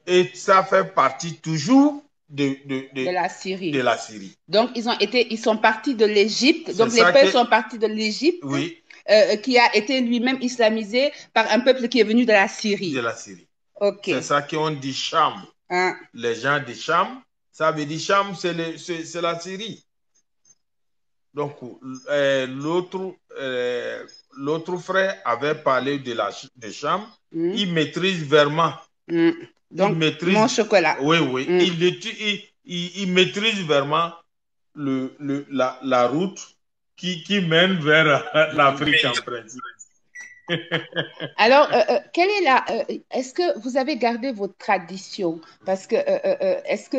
et ça fait partie toujours de la Syrie. De la Syrie. Donc, ils sont partis de l'Égypte. Donc, les Peuls sont partis de l'Égypte, qui a été lui-même islamisé par un peuple qui est venu de la Syrie. De la Syrie. Ok. C'est ça qu'on dit Cham. Les gens de Cham, ça veut dire Cham, c'est la Syrie. Donc, l'autre frère avait parlé de Cham. Il maîtrise vraiment. Donc, mon chocolat. Oui. Il maîtrise vraiment la route qui mène vers l'Afrique en principe. Alors, est-ce que vous avez gardé votre tradition? Parce que est-ce que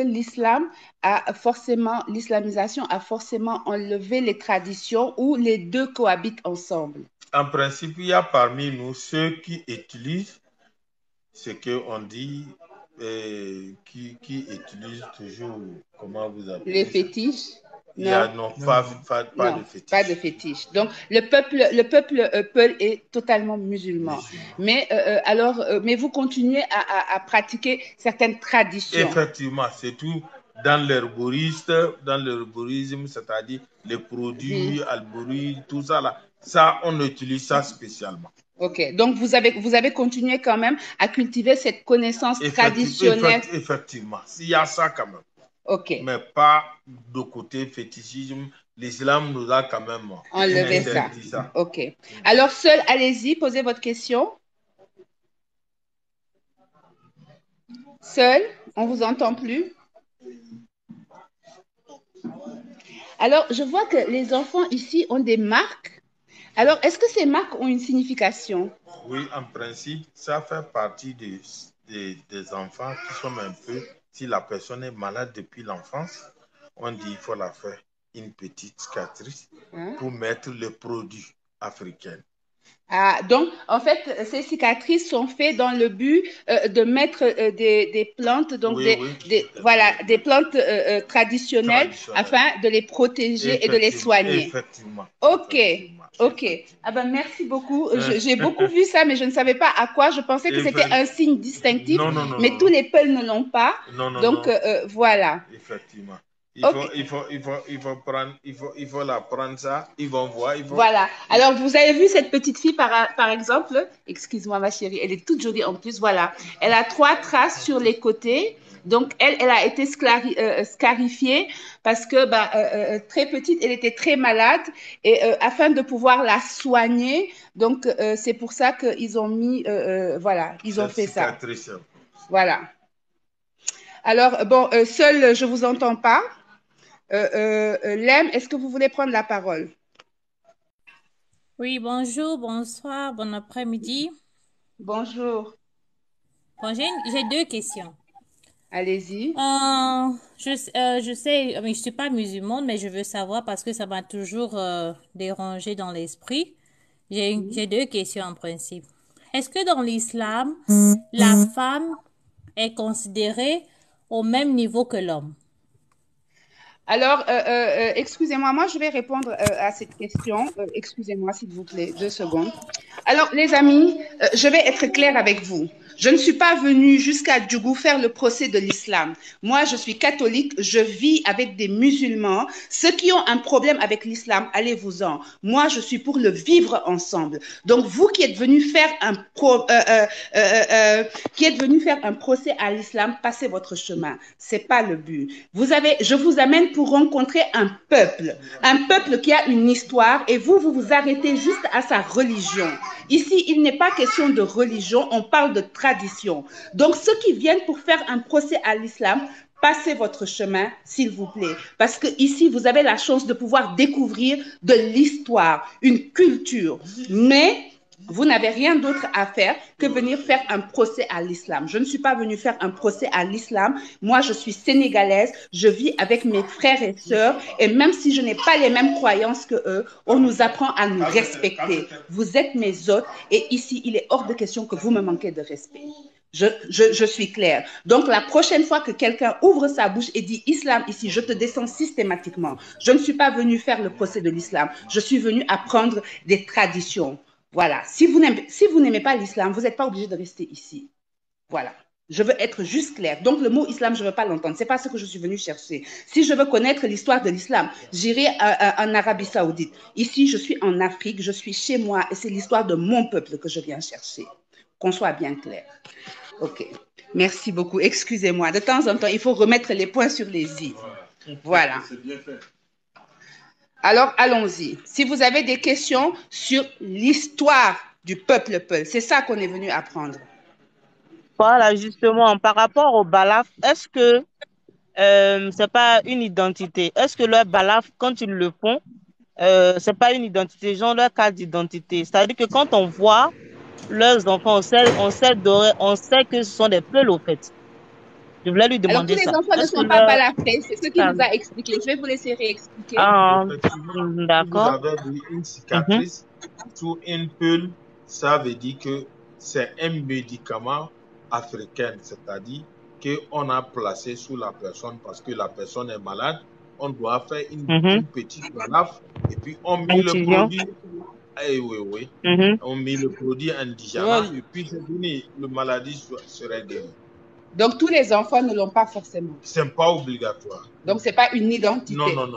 l'islamisation a forcément enlevé les traditions ou les deux cohabitent ensemble? En principe, il y a parmi nous ceux qui utilisent ce qu'on dit, qui utilisent toujours, comment vous appelez les fétiches? Non, pas de fétiche. Pas de fétiche. Donc, le peuple Peul est totalement musulman. Mais, mais vous continuez à pratiquer certaines traditions. Effectivement, c'est tout dans l'herborisme, c'est-à-dire les produits, albouri, tout ça là. Ça, on utilise ça spécialement. Ok, donc vous avez continué quand même à cultiver cette connaissance traditionnelle. Effectivement, il y a ça quand même. Ok. Mais pas de côté fétichisme. L'islam nous a quand même enlevé ça. Ok. Alors, Seul, allez-y, posez votre question. Seul, on ne vous entend plus. Alors, je vois que les enfants ici ont des marques. Alors, est-ce que ces marques ont une signification? Oui, en principe, ça fait partie des enfants qui sont un peu, si la personne est malade depuis l'enfance, on dit qu'il faut la faire une petite cicatrice pour mettre le produit africain. Ah, donc, en fait, ces cicatrices sont faites dans le but de mettre des plantes, donc des plantes traditionnelles afin de les protéger et de les soigner. Effectivement. Ok, ok. Ah ben, merci beaucoup. J'ai beaucoup vu ça, mais je ne savais pas à quoi. Je pensais que c'était un signe distinctif, mais tous les Peuls ne l'ont pas. Donc, voilà. Effectivement. Il faut la prendre ça, ils vont voir. Voilà. Alors, vous avez vu cette petite fille, par exemple, excuse-moi ma chérie, elle est toute jolie en plus, voilà. Elle a 3 traces sur les côtés. Donc, elle a été scarifiée parce que très petite, elle était très malade et afin de pouvoir la soigner, donc c'est pour ça qu'ils ont mis, voilà, ils ont fait ça. Voilà. Alors, bon, Seul, je ne vous entends pas. Lem, est-ce que vous voulez prendre la parole? Oui, bonjour, bonsoir, bon après-midi. Bonjour. Bon, j'ai 2 questions. Allez-y. Je sais, je ne suis pas musulmane, mais je veux savoir parce que ça m'a toujours dérangé dans l'esprit. J'ai 2 questions en principe. Est-ce que dans l'islam, la femme est considérée au même niveau que l'homme? Alors, excusez-moi, moi je vais répondre à cette question. Excusez-moi s'il vous plaît, 2 secondes. Alors, les amis, je vais être claire avec vous. Je ne suis pas venue jusqu'à Djougou faire le procès de l'islam. Moi, je suis catholique, je vis avec des musulmans. Ceux qui ont un problème avec l'islam, allez-vous-en. Moi, je suis pour le vivre ensemble. Donc, vous qui êtes venus faire un procès à l'islam, passez votre chemin. C'est pas le but. Je vous amène pour rencontrer un peuple qui a une histoire et vous vous arrêtez juste à sa religion. Ici, il n'est pas question de religion, on parle de tradition. Donc, ceux qui viennent pour faire un procès à l'islam, passez votre chemin, s'il vous plaît. Parce que ici, vous avez la chance de pouvoir découvrir de l'histoire, une culture. Mais vous n'avez rien d'autre à faire que venir faire un procès à l'islam. Je ne suis pas venue faire un procès à l'islam. Moi, je suis sénégalaise. Je vis avec mes frères et sœurs. Et même si je n'ai pas les mêmes croyances que eux, on nous apprend à nous respecter. Vous êtes mes hôtes. Et ici, il est hors de question que vous me manquez de respect. Je suis claire. Donc, la prochaine fois que quelqu'un ouvre sa bouche et dit islam ici, je te descends systématiquement. Je ne suis pas venue faire le procès de l'islam. Je suis venue apprendre des traditions. Voilà. Si vous n'aimez pas l'islam, vous n'êtes pas obligé de rester ici. Voilà. Je veux être juste claire. Donc, le mot islam, je ne veux pas l'entendre. Ce n'est pas ce que je suis venue chercher. Si je veux connaître l'histoire de l'islam, j'irai en Arabie Saoudite. Ici, je suis en Afrique, je suis chez moi et c'est l'histoire de mon peuple que je viens chercher. Qu'on soit bien clair. OK. Merci beaucoup. Excusez-moi. De temps en temps, il faut remettre les points sur les i. Voilà. C'est bien fait. Alors, allons-y. Si vous avez des questions sur l'histoire du peuple Peul, c'est ça qu'on est venu apprendre. Voilà, justement, par rapport au balaf, est-ce que ce n'est pas une identité? Est-ce que leur balaf, quand ils le font, ce n'est pas une identité, genre leur carte d'identité? C'est-à-dire que quand on voit leurs enfants, on sait que ce sont des Peuls, au fait. Je voulais lui demander ça. Alors, tous les enfants ne sont pas balafrés, c'est ce qu'il nous a expliqué. Je vais vous laisser réexpliquer. D'accord. Vous avez dit une cicatrice sur une Peul, ça veut dire que c'est un médicament africain, c'est-à-dire qu'on a placé sous la personne parce que la personne est malade. On doit faire une petite balafre et puis on met le produit. Oui. On met le produit indigène et puis c'est fini, la maladie serait guérie. Donc, tous les enfants ne l'ont pas forcément. Ce n'est pas obligatoire. Donc, ce n'est pas une identité. Non.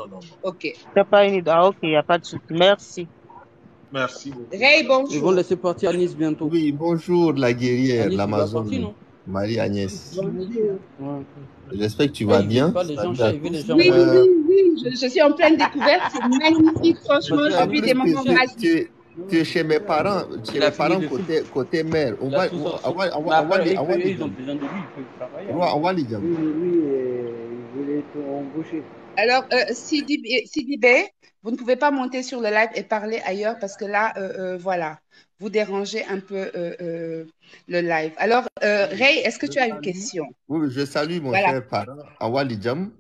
OK. C'est pas une identité. OK, il n'y a pas de souci. Merci. Merci beaucoup. Ray, bonjour. Ils vont laisser partir Anis bientôt. Oui, bonjour la guerrière, l'Amazon. Marie-Agnès. Bonjour. J'espère que tu vas bien. Salut à tous. Oui, je suis en pleine découverte. C'est magnifique, franchement. Parce J'ai qu'en vu plus, des moments magiques. tu es chez mes parents, côté mère. On va les dire. Lui, il voulait être embauché. Alors, Sidi Bey, vous ne pouvez pas monter sur le live et parler ailleurs parce que là, voilà, vous dérangez un peu le live. Alors, Ray, est-ce que tu as une question? Oui, je salue mon cher parent, Awali Jam.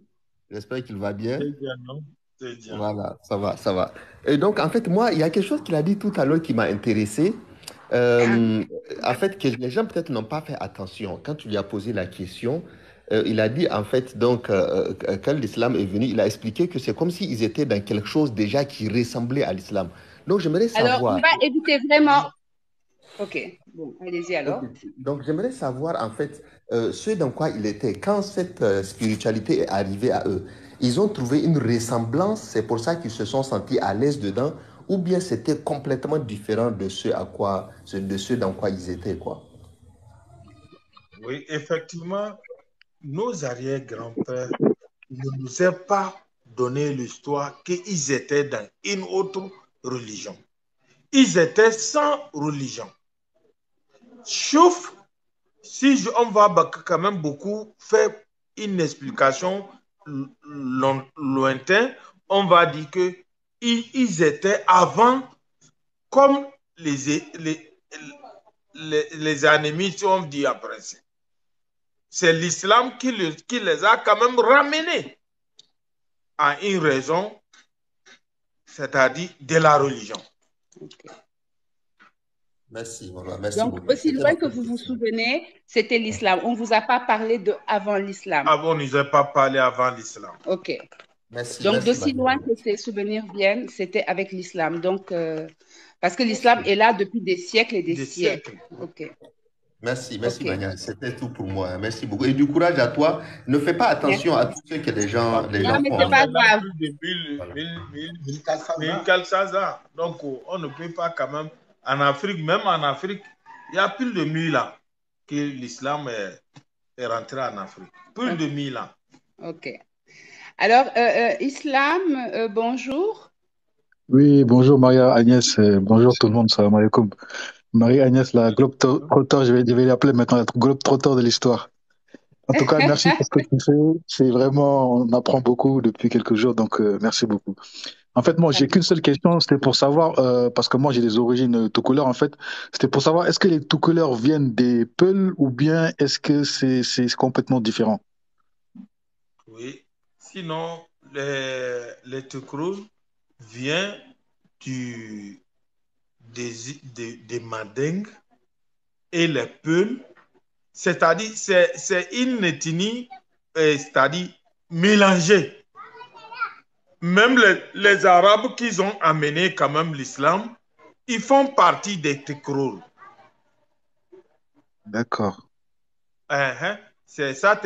J'espère qu'il va bien. C'est bien, non? C'est bien. Voilà, ça va. Et donc, en fait, moi, il y a quelque chose qu'il a dit tout à l'heure qui m'a intéressé. En fait, que les gens peut-être n'ont pas fait attention. Quand tu lui as posé la question, il a dit, en fait, donc, quand l'islam est venu, il a expliqué que c'est comme s'ils étaient dans quelque chose déjà qui ressemblait à l'islam. Donc, j'aimerais savoir... Alors, on va éviter vraiment... Ok, bon, allez-y alors. Donc, j'aimerais savoir, en fait, ce dans quoi il était. Quand cette spiritualité est arrivée à eux, ils ont trouvé une ressemblance, c'est pour ça qu'ils se sont sentis à l'aise dedans, ou bien c'était complètement différent de ce dans quoi ils étaient, quoi. Oui, effectivement, nos arrière-grands-pères ne nous ont pas donné l'histoire qu'ils étaient dans une autre religion. Ils étaient sans religion. Sauf si on va quand même beaucoup faire une explication lointaine, on va dire que ils étaient avant comme les ennemis, si on dit après. C'est l'islam qui les a quand même ramenés à une raison, c'est-à-dire de la religion. Okay. Merci donc, beaucoup. Aussi loin que vous vous souvenez, c'était l'islam. On ne vous a pas parlé de avant l'islam. On ne nous a pas parlé avant l'islam. Ok. Merci. Donc, d'aussi loin que ces souvenirs viennent, c'était avec l'islam. Donc, parce que l'islam est là depuis des siècles et des siècles. Ok. Merci, Mania. C'était tout pour moi. Merci beaucoup. Et du courage à toi. Ne fais pas attention à tout ce que les gens font. Non, mais c'est pas grave. Depuis 1400 ans. Donc, on ne peut pas quand même. En Afrique, même en Afrique, il y a plus de 1000 ans que l'islam est rentré en Afrique. Plus de 1000 ans. Ok. Alors, Islam, bonjour. Oui, bonjour Maria-Agnès. Bonjour tout le monde. Salam alaikum. Marie-Agnès, la globe-trotteur, je vais l'appeler maintenant la globe-trotteur de l'histoire. En tout cas, merci pour ce que tu fais. C'est vraiment, on apprend beaucoup depuis quelques jours, donc merci beaucoup. En fait, moi, j'ai qu'une seule question, c'était pour savoir, parce que moi, j'ai des origines tout couleurs, en fait, c'était pour savoir, est-ce que les tout couleurs viennent des Peuls ou bien est-ce que c'est complètement différent? Oui, sinon, les Tukrul viennent des Mandingues et les Peuls, c'est-à-dire, c'est une ethnie, c'est-à-dire mélangée. Même les Arabes qui ont amené quand même l'islam, ils font partie des Tukrul. D'accord. C'est ça,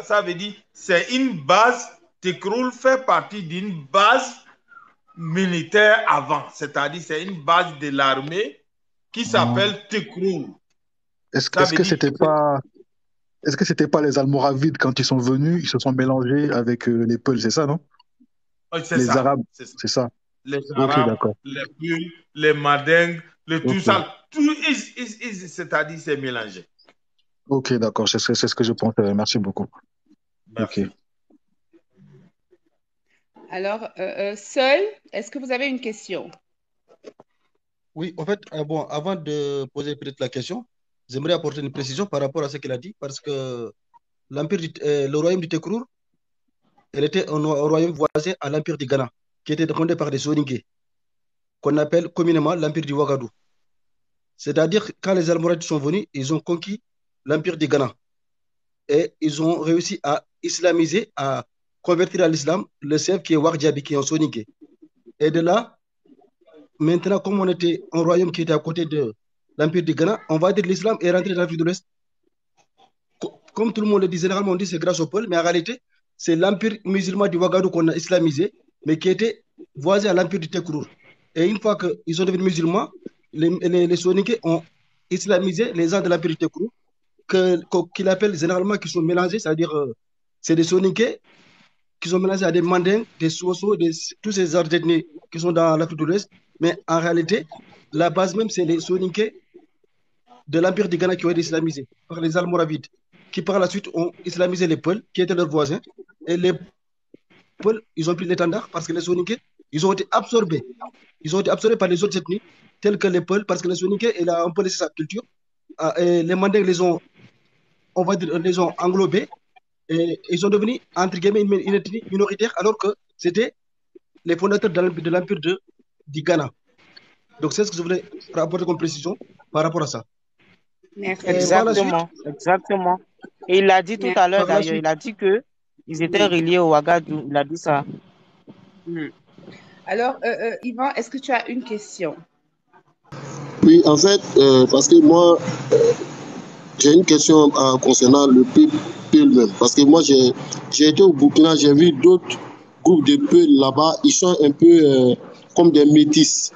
ça veut dire, c'est une base, Tukrul fait partie d'une base militaire avant, c'est-à-dire c'est une base de l'armée qui s'appelle Tukrul. Est-ce que c'était pas les Almoravides quand ils sont venus, ils se sont mélangés avec les Peuls, c'est ça, non? Les Arabes, c'est ça. Les Arabes, les Peuls, les Mandingues, tout ça, c'est-à-dire c'est mélangé. Ok, d'accord, c'est ce que je pensais. Merci beaucoup. Merci. Ok. Alors, Seul, est-ce que vous avez une question? Oui, en fait, bon, avant de poser peut-être la question, j'aimerais apporter une précision par rapport à ce qu'il a dit, parce que le royaume du Tekrour, elle était un royaume voisin à l'empire du Ghana, qui était fondé par des Soninké, qu'on appelle communément l'empire du Ouagadougou. C'est-à-dire, quand les Almoravides sont venus, ils ont conquis l'empire du Ghana. Et ils ont réussi à islamiser, à convertir à l'islam le chef qui est Wardjabi, qui est un Soninké. Et de là, maintenant, comme on était un royaume qui était à côté de l'empire du Ghana, on va dire que l'islam est rentré dans l'Afrique de l'Ouest. Comme tout le monde le dit, généralement on dit c'est grâce au Peul, mais en réalité, c'est l'empire musulman du Ouagadougou qu'on a islamisé, mais qui était voisin à l'empire du Tekrour. Et une fois qu'ils sont devenus musulmans, les Soninké ont islamisé les gens de l'empire du Tekrour. qu'il appelle généralement qui sont mélangés, c'est-à-dire c'est des Soninké qui sont mélangés à des Mandingues, des Soso, tous ces autres ethnies qui sont dans l'Afrique de l'Ouest. Mais en réalité, la base même, c'est les Soninké de l'Empire du Ghana qui ont été islamisés par les Almoravides, qui par la suite ont islamisé les Peuls, qui étaient leurs voisins. Et les Peuls, ils ont pris l'étendard parce que les Soninké, ils ont été absorbés. Ils ont été absorbés par les autres ethnies, telles que les Peuls, parce que les Soninké, il a un peu laissé sa culture. Et les Mandingues les ont, on va dire, les ont englobés. Et ils sont devenus, entre guillemets, une ethnie minoritaire, alors que c'était les fondateurs de l'Empire du Ghana. Donc, c'est ce que je voulais rapporter comme précision par rapport à ça. Merci. Exactement, exactement. Et il l'a dit tout à l'heure d'ailleurs, il a dit qu'ils étaient reliés au Ouagadougou, il a dit ça. Alors, Yvan, est-ce que tu as une question? Oui, en fait, parce que moi, j'ai une question concernant le peuple même. Parce que moi, j'ai été au Burkina, j'ai vu d'autres groupes de peuples là-bas, ils sont un peu comme des métis.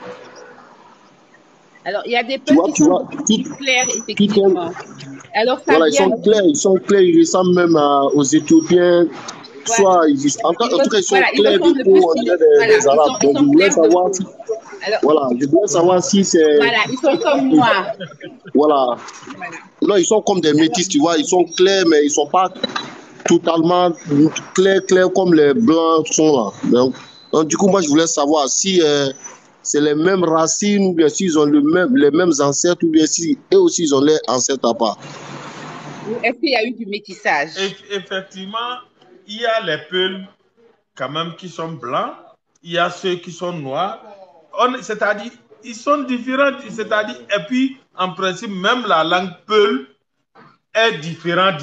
Alors, il y a des peuples qui sont plus clairs, effectivement. Alors, ça voilà, ils sont clairs, ils ressemblent même aux Éthiopiens. Soit, en tout cas, ils sont clairs de peau, on dirait des Arabes. Donc, je voulais savoir si... Voilà, je voulais savoir si c'est... Voilà, ils sont comme moi. Voilà. Non, ils sont comme des métis, tu vois. Ils sont clairs, mais ils ne sont pas totalement clairs comme les blancs sont là. Donc, du coup, moi, je voulais savoir si c'est les mêmes racines ou bien s'ils ont les mêmes ancêtres ou bien si eux aussi, ils ont leurs ancêtres à part. Est-ce qu'il y a eu du métissage? Effectivement, il y a les Peuls quand même qui sont blancs. Il y a ceux qui sont noirs. C'est-à-dire, ils sont différents. C'est-à-dire, et puis, en principe, même la langue Peul est différente.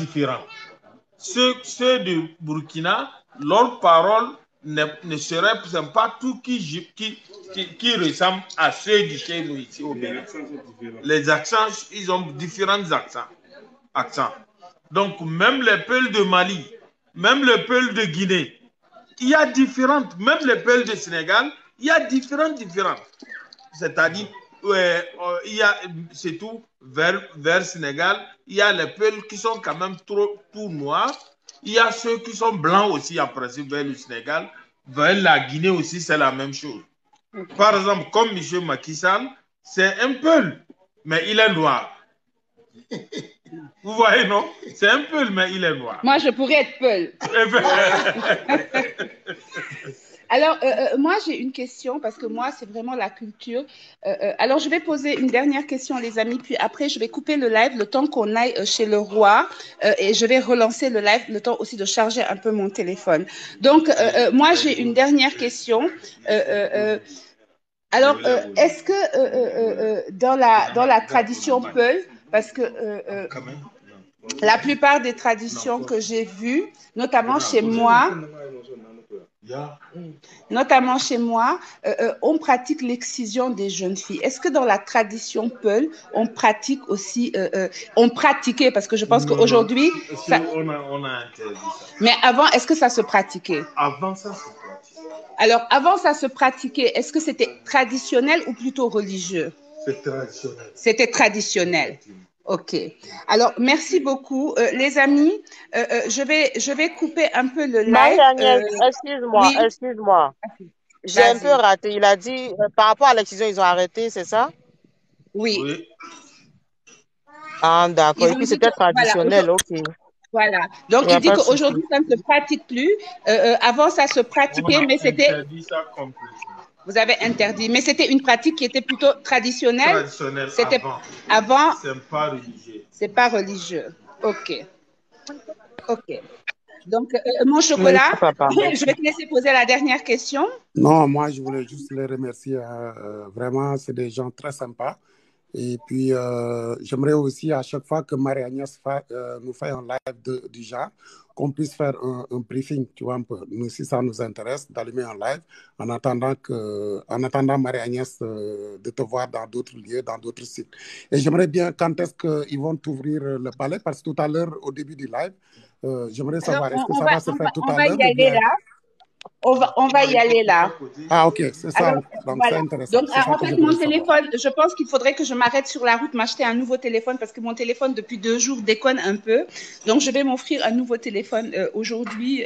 Ceux du Burkina, leurs paroles ne seraient pas tout qui ressemblent à ceux du chez nous ici au Bénin. Les accents, ils ont différents accents. Donc, même les Peuls de Mali, même les Peuls de Guinée, il y a différentes, même les Peuls de Sénégal, il y a différentes. C'est-à-dire, il y a, c'est tout, vers Sénégal, il y a les Peuls qui sont quand même tout noirs. Il y a ceux qui sont blancs aussi, en principe, vers le Sénégal. Vers la Guinée aussi, c'est la même chose. Par exemple, comme M. Macky Sall, c'est un Peul, mais il est noir. Vous voyez, non? C'est un Peul, mais il est noir. Moi, je pourrais être Peul. Alors, moi, j'ai une question parce que moi, c'est vraiment la culture. Alors, je vais poser une dernière question, les amis, puis après, je vais couper le live le temps qu'on aille chez le roi et je vais relancer le live le temps aussi de charger un peu mon téléphone. Donc, moi, j'ai une dernière question. Alors, est-ce que dans la tradition Peul, parce que la plupart des traditions que j'ai vues, notamment chez moi, on pratique l'excision des jeunes filles. Est-ce que dans la tradition Peul, on pratique aussi, on pratiquait, parce que je pense qu'aujourd'hui... On a interdit ça. Mais avant, est-ce que ça se pratiquait? Avant ça se pratiquait. Alors, avant ça se pratiquait, est-ce que c'était traditionnel ou plutôt religieux? C'est traditionnel. C'était traditionnel. Ok. Alors, merci beaucoup. Les amis, je vais couper un peu le live. Marie-Agnès, excuse-moi. J'ai un peu raté. Il a dit, par rapport à l'excision, ils ont arrêté, c'est ça? Oui. Ah, d'accord. Et puis, c'était traditionnel, ok. Voilà. Donc, il dit qu'aujourd'hui, ça ne se pratique plus. Avant, ça se pratiquait, mais c'était... Vous avez interdit, mais c'était une pratique qui était plutôt traditionnelle. C'était avant. C'est pas religieux. C'est pas religieux. Ok. Donc, mon chocolat, je vais te laisser poser la dernière question. Non, moi, je voulais juste les remercier. Vraiment, c'est des gens très sympas. Et puis, j'aimerais aussi à chaque fois que Marie-Agnès nous fait un live du genre, qu'on puisse faire un briefing, tu vois, un peu. Nous, si ça nous intéresse, d'allumer un live en attendant Marie-Agnès de te voir dans d'autres lieux, dans d'autres sites. Et j'aimerais bien, quand est-ce qu'ils vont t'ouvrir le palais, parce que tout à l'heure, au début du live, j'aimerais savoir, est-ce que ça va se faire tout à l'heure? On va y aller là. On va y aller là. Ah, ok, c'est ça. Alors, Donc, voilà. c'est intéressant. Donc, C'est ça en que fait, je mon voulais savoir. téléphone, je pense qu'il faudrait que je m'arrête sur la route, m'acheter un nouveau téléphone parce que mon téléphone, depuis 2 jours, déconne un peu. Donc, je vais m'offrir un nouveau téléphone aujourd'hui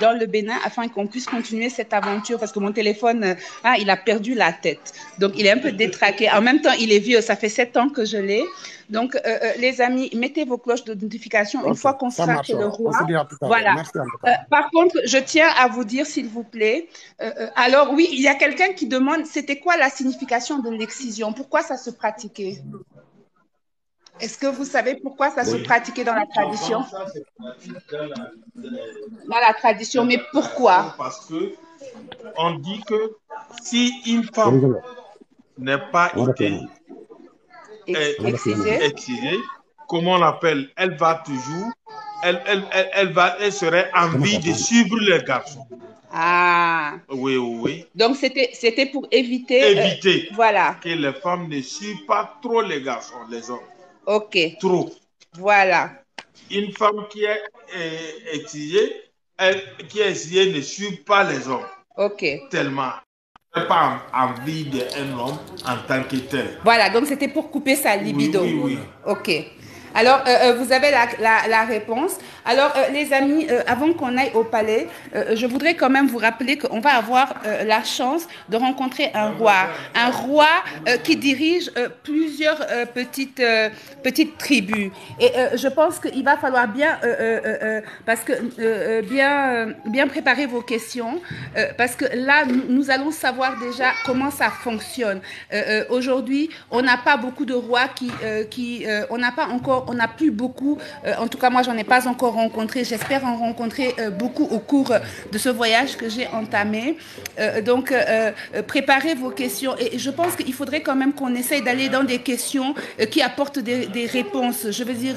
dans le Bénin afin qu'on puisse continuer cette aventure parce que mon téléphone, il a perdu la tête. Donc, il est un peu détraqué. En même temps, il est vieux. Ça fait 7 ans que je l'ai. Donc, les amis, mettez vos cloches de notification une Ok, fois qu'on ça sera marche. chez le On roi. se dit à tout à l'heure. Voilà. Merci en tout cas. Par contre, je tiens à vous dire, s'il vous plaît, alors oui, il y a quelqu'un qui demande, c'était quoi la signification de l'excision? Pourquoi ça se pratiquait? Est-ce que vous savez pourquoi ça se pratiquait dans la tradition? Dans la tradition, mais pourquoi? Parce que on dit que si une femme n'est pas été excisée, comment on l'appelle? Elle va toujours, elle serait en vie de suivre les garçons. Ah. Oui. Donc, c'était pour éviter. Voilà. Que les femmes ne suivent pas trop les garçons, les hommes. Ok. Trop. Voilà. Une femme qui est excisée, ne suit pas les hommes. Ok. Tellement. Elle n'est pas envie d'un homme en tant que tel. Voilà, donc c'était pour couper sa libido. Oui. Ok. Alors, vous avez la réponse. Alors, les amis, avant qu'on aille au palais, je voudrais quand même vous rappeler qu'on va avoir la chance de rencontrer un roi qui dirige plusieurs petites tribus. Et je pense qu'il va falloir bien préparer vos questions parce que là, nous allons savoir déjà comment ça fonctionne. Aujourd'hui, on n'a pas beaucoup de rois on n'a plus beaucoup, en tout cas moi j'en ai pas encore rencontré, j'espère en rencontrer beaucoup au cours de ce voyage que j'ai entamé. Donc préparez vos questions et je pense qu'il faudrait quand même qu'on essaye d'aller dans des questions qui apportent des réponses. Je veux dire,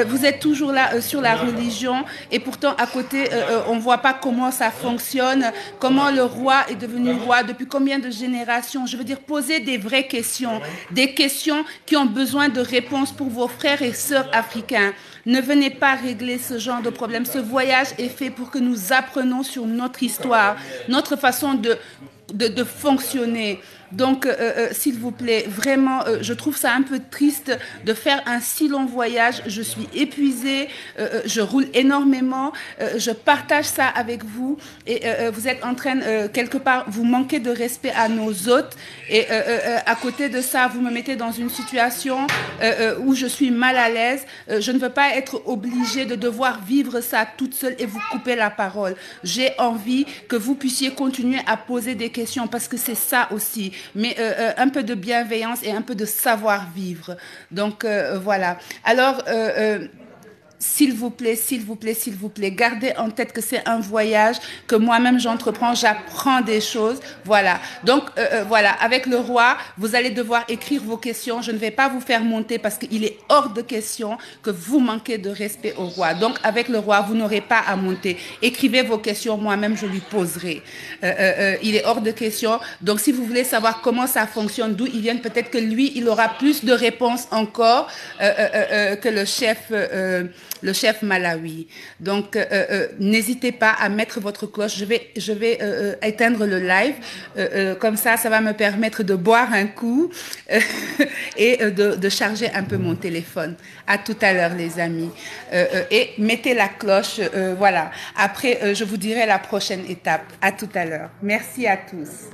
vous êtes toujours là sur la religion et pourtant à côté on voit pas comment ça fonctionne, comment le roi est devenu roi, depuis combien de générations. Je veux dire, poser des vraies questions, des questions qui ont besoin de réponses pour vos frères et sœurs africains. Ne venez pas régler ce genre de problème. Ce voyage est fait pour que nous apprenions sur notre histoire, notre façon de fonctionner. Donc, s'il vous plaît, vraiment, je trouve ça un peu triste de faire un si long voyage. Je suis épuisée, je roule énormément, je partage ça avec vous et vous êtes en train, quelque part, vous manquez de respect à nos hôtes et à côté de ça, vous me mettez dans une situation où je suis mal à l'aise. Je ne veux pas être obligée de devoir vivre ça toute seule et vous couper la parole. J'ai envie que vous puissiez continuer à poser des questions parce que c'est ça aussi. Mais un peu de bienveillance et un peu de savoir-vivre. Donc, voilà. Alors, s'il vous plaît, gardez en tête que c'est un voyage, que moi-même j'entreprends, j'apprends des choses. Voilà. Donc, voilà, avec le roi, vous allez devoir écrire vos questions. Je ne vais pas vous faire monter parce qu'il est hors de question que vous manquez de respect au roi. Donc, avec le roi, vous n'aurez pas à monter. Écrivez vos questions, moi-même je lui poserai. Il est hors de question. Donc, si vous voulez savoir comment ça fonctionne, d'où ils viennent, peut-être que lui, il aura plus de réponses encore que le chef Malawi. Donc, n'hésitez pas à mettre votre cloche. Je vais éteindre le live. Comme ça va me permettre de boire un coup et de charger un peu mon téléphone. À tout à l'heure, les amis. Et mettez la cloche. Voilà. Après, je vous dirai la prochaine étape. À tout à l'heure. Merci à tous.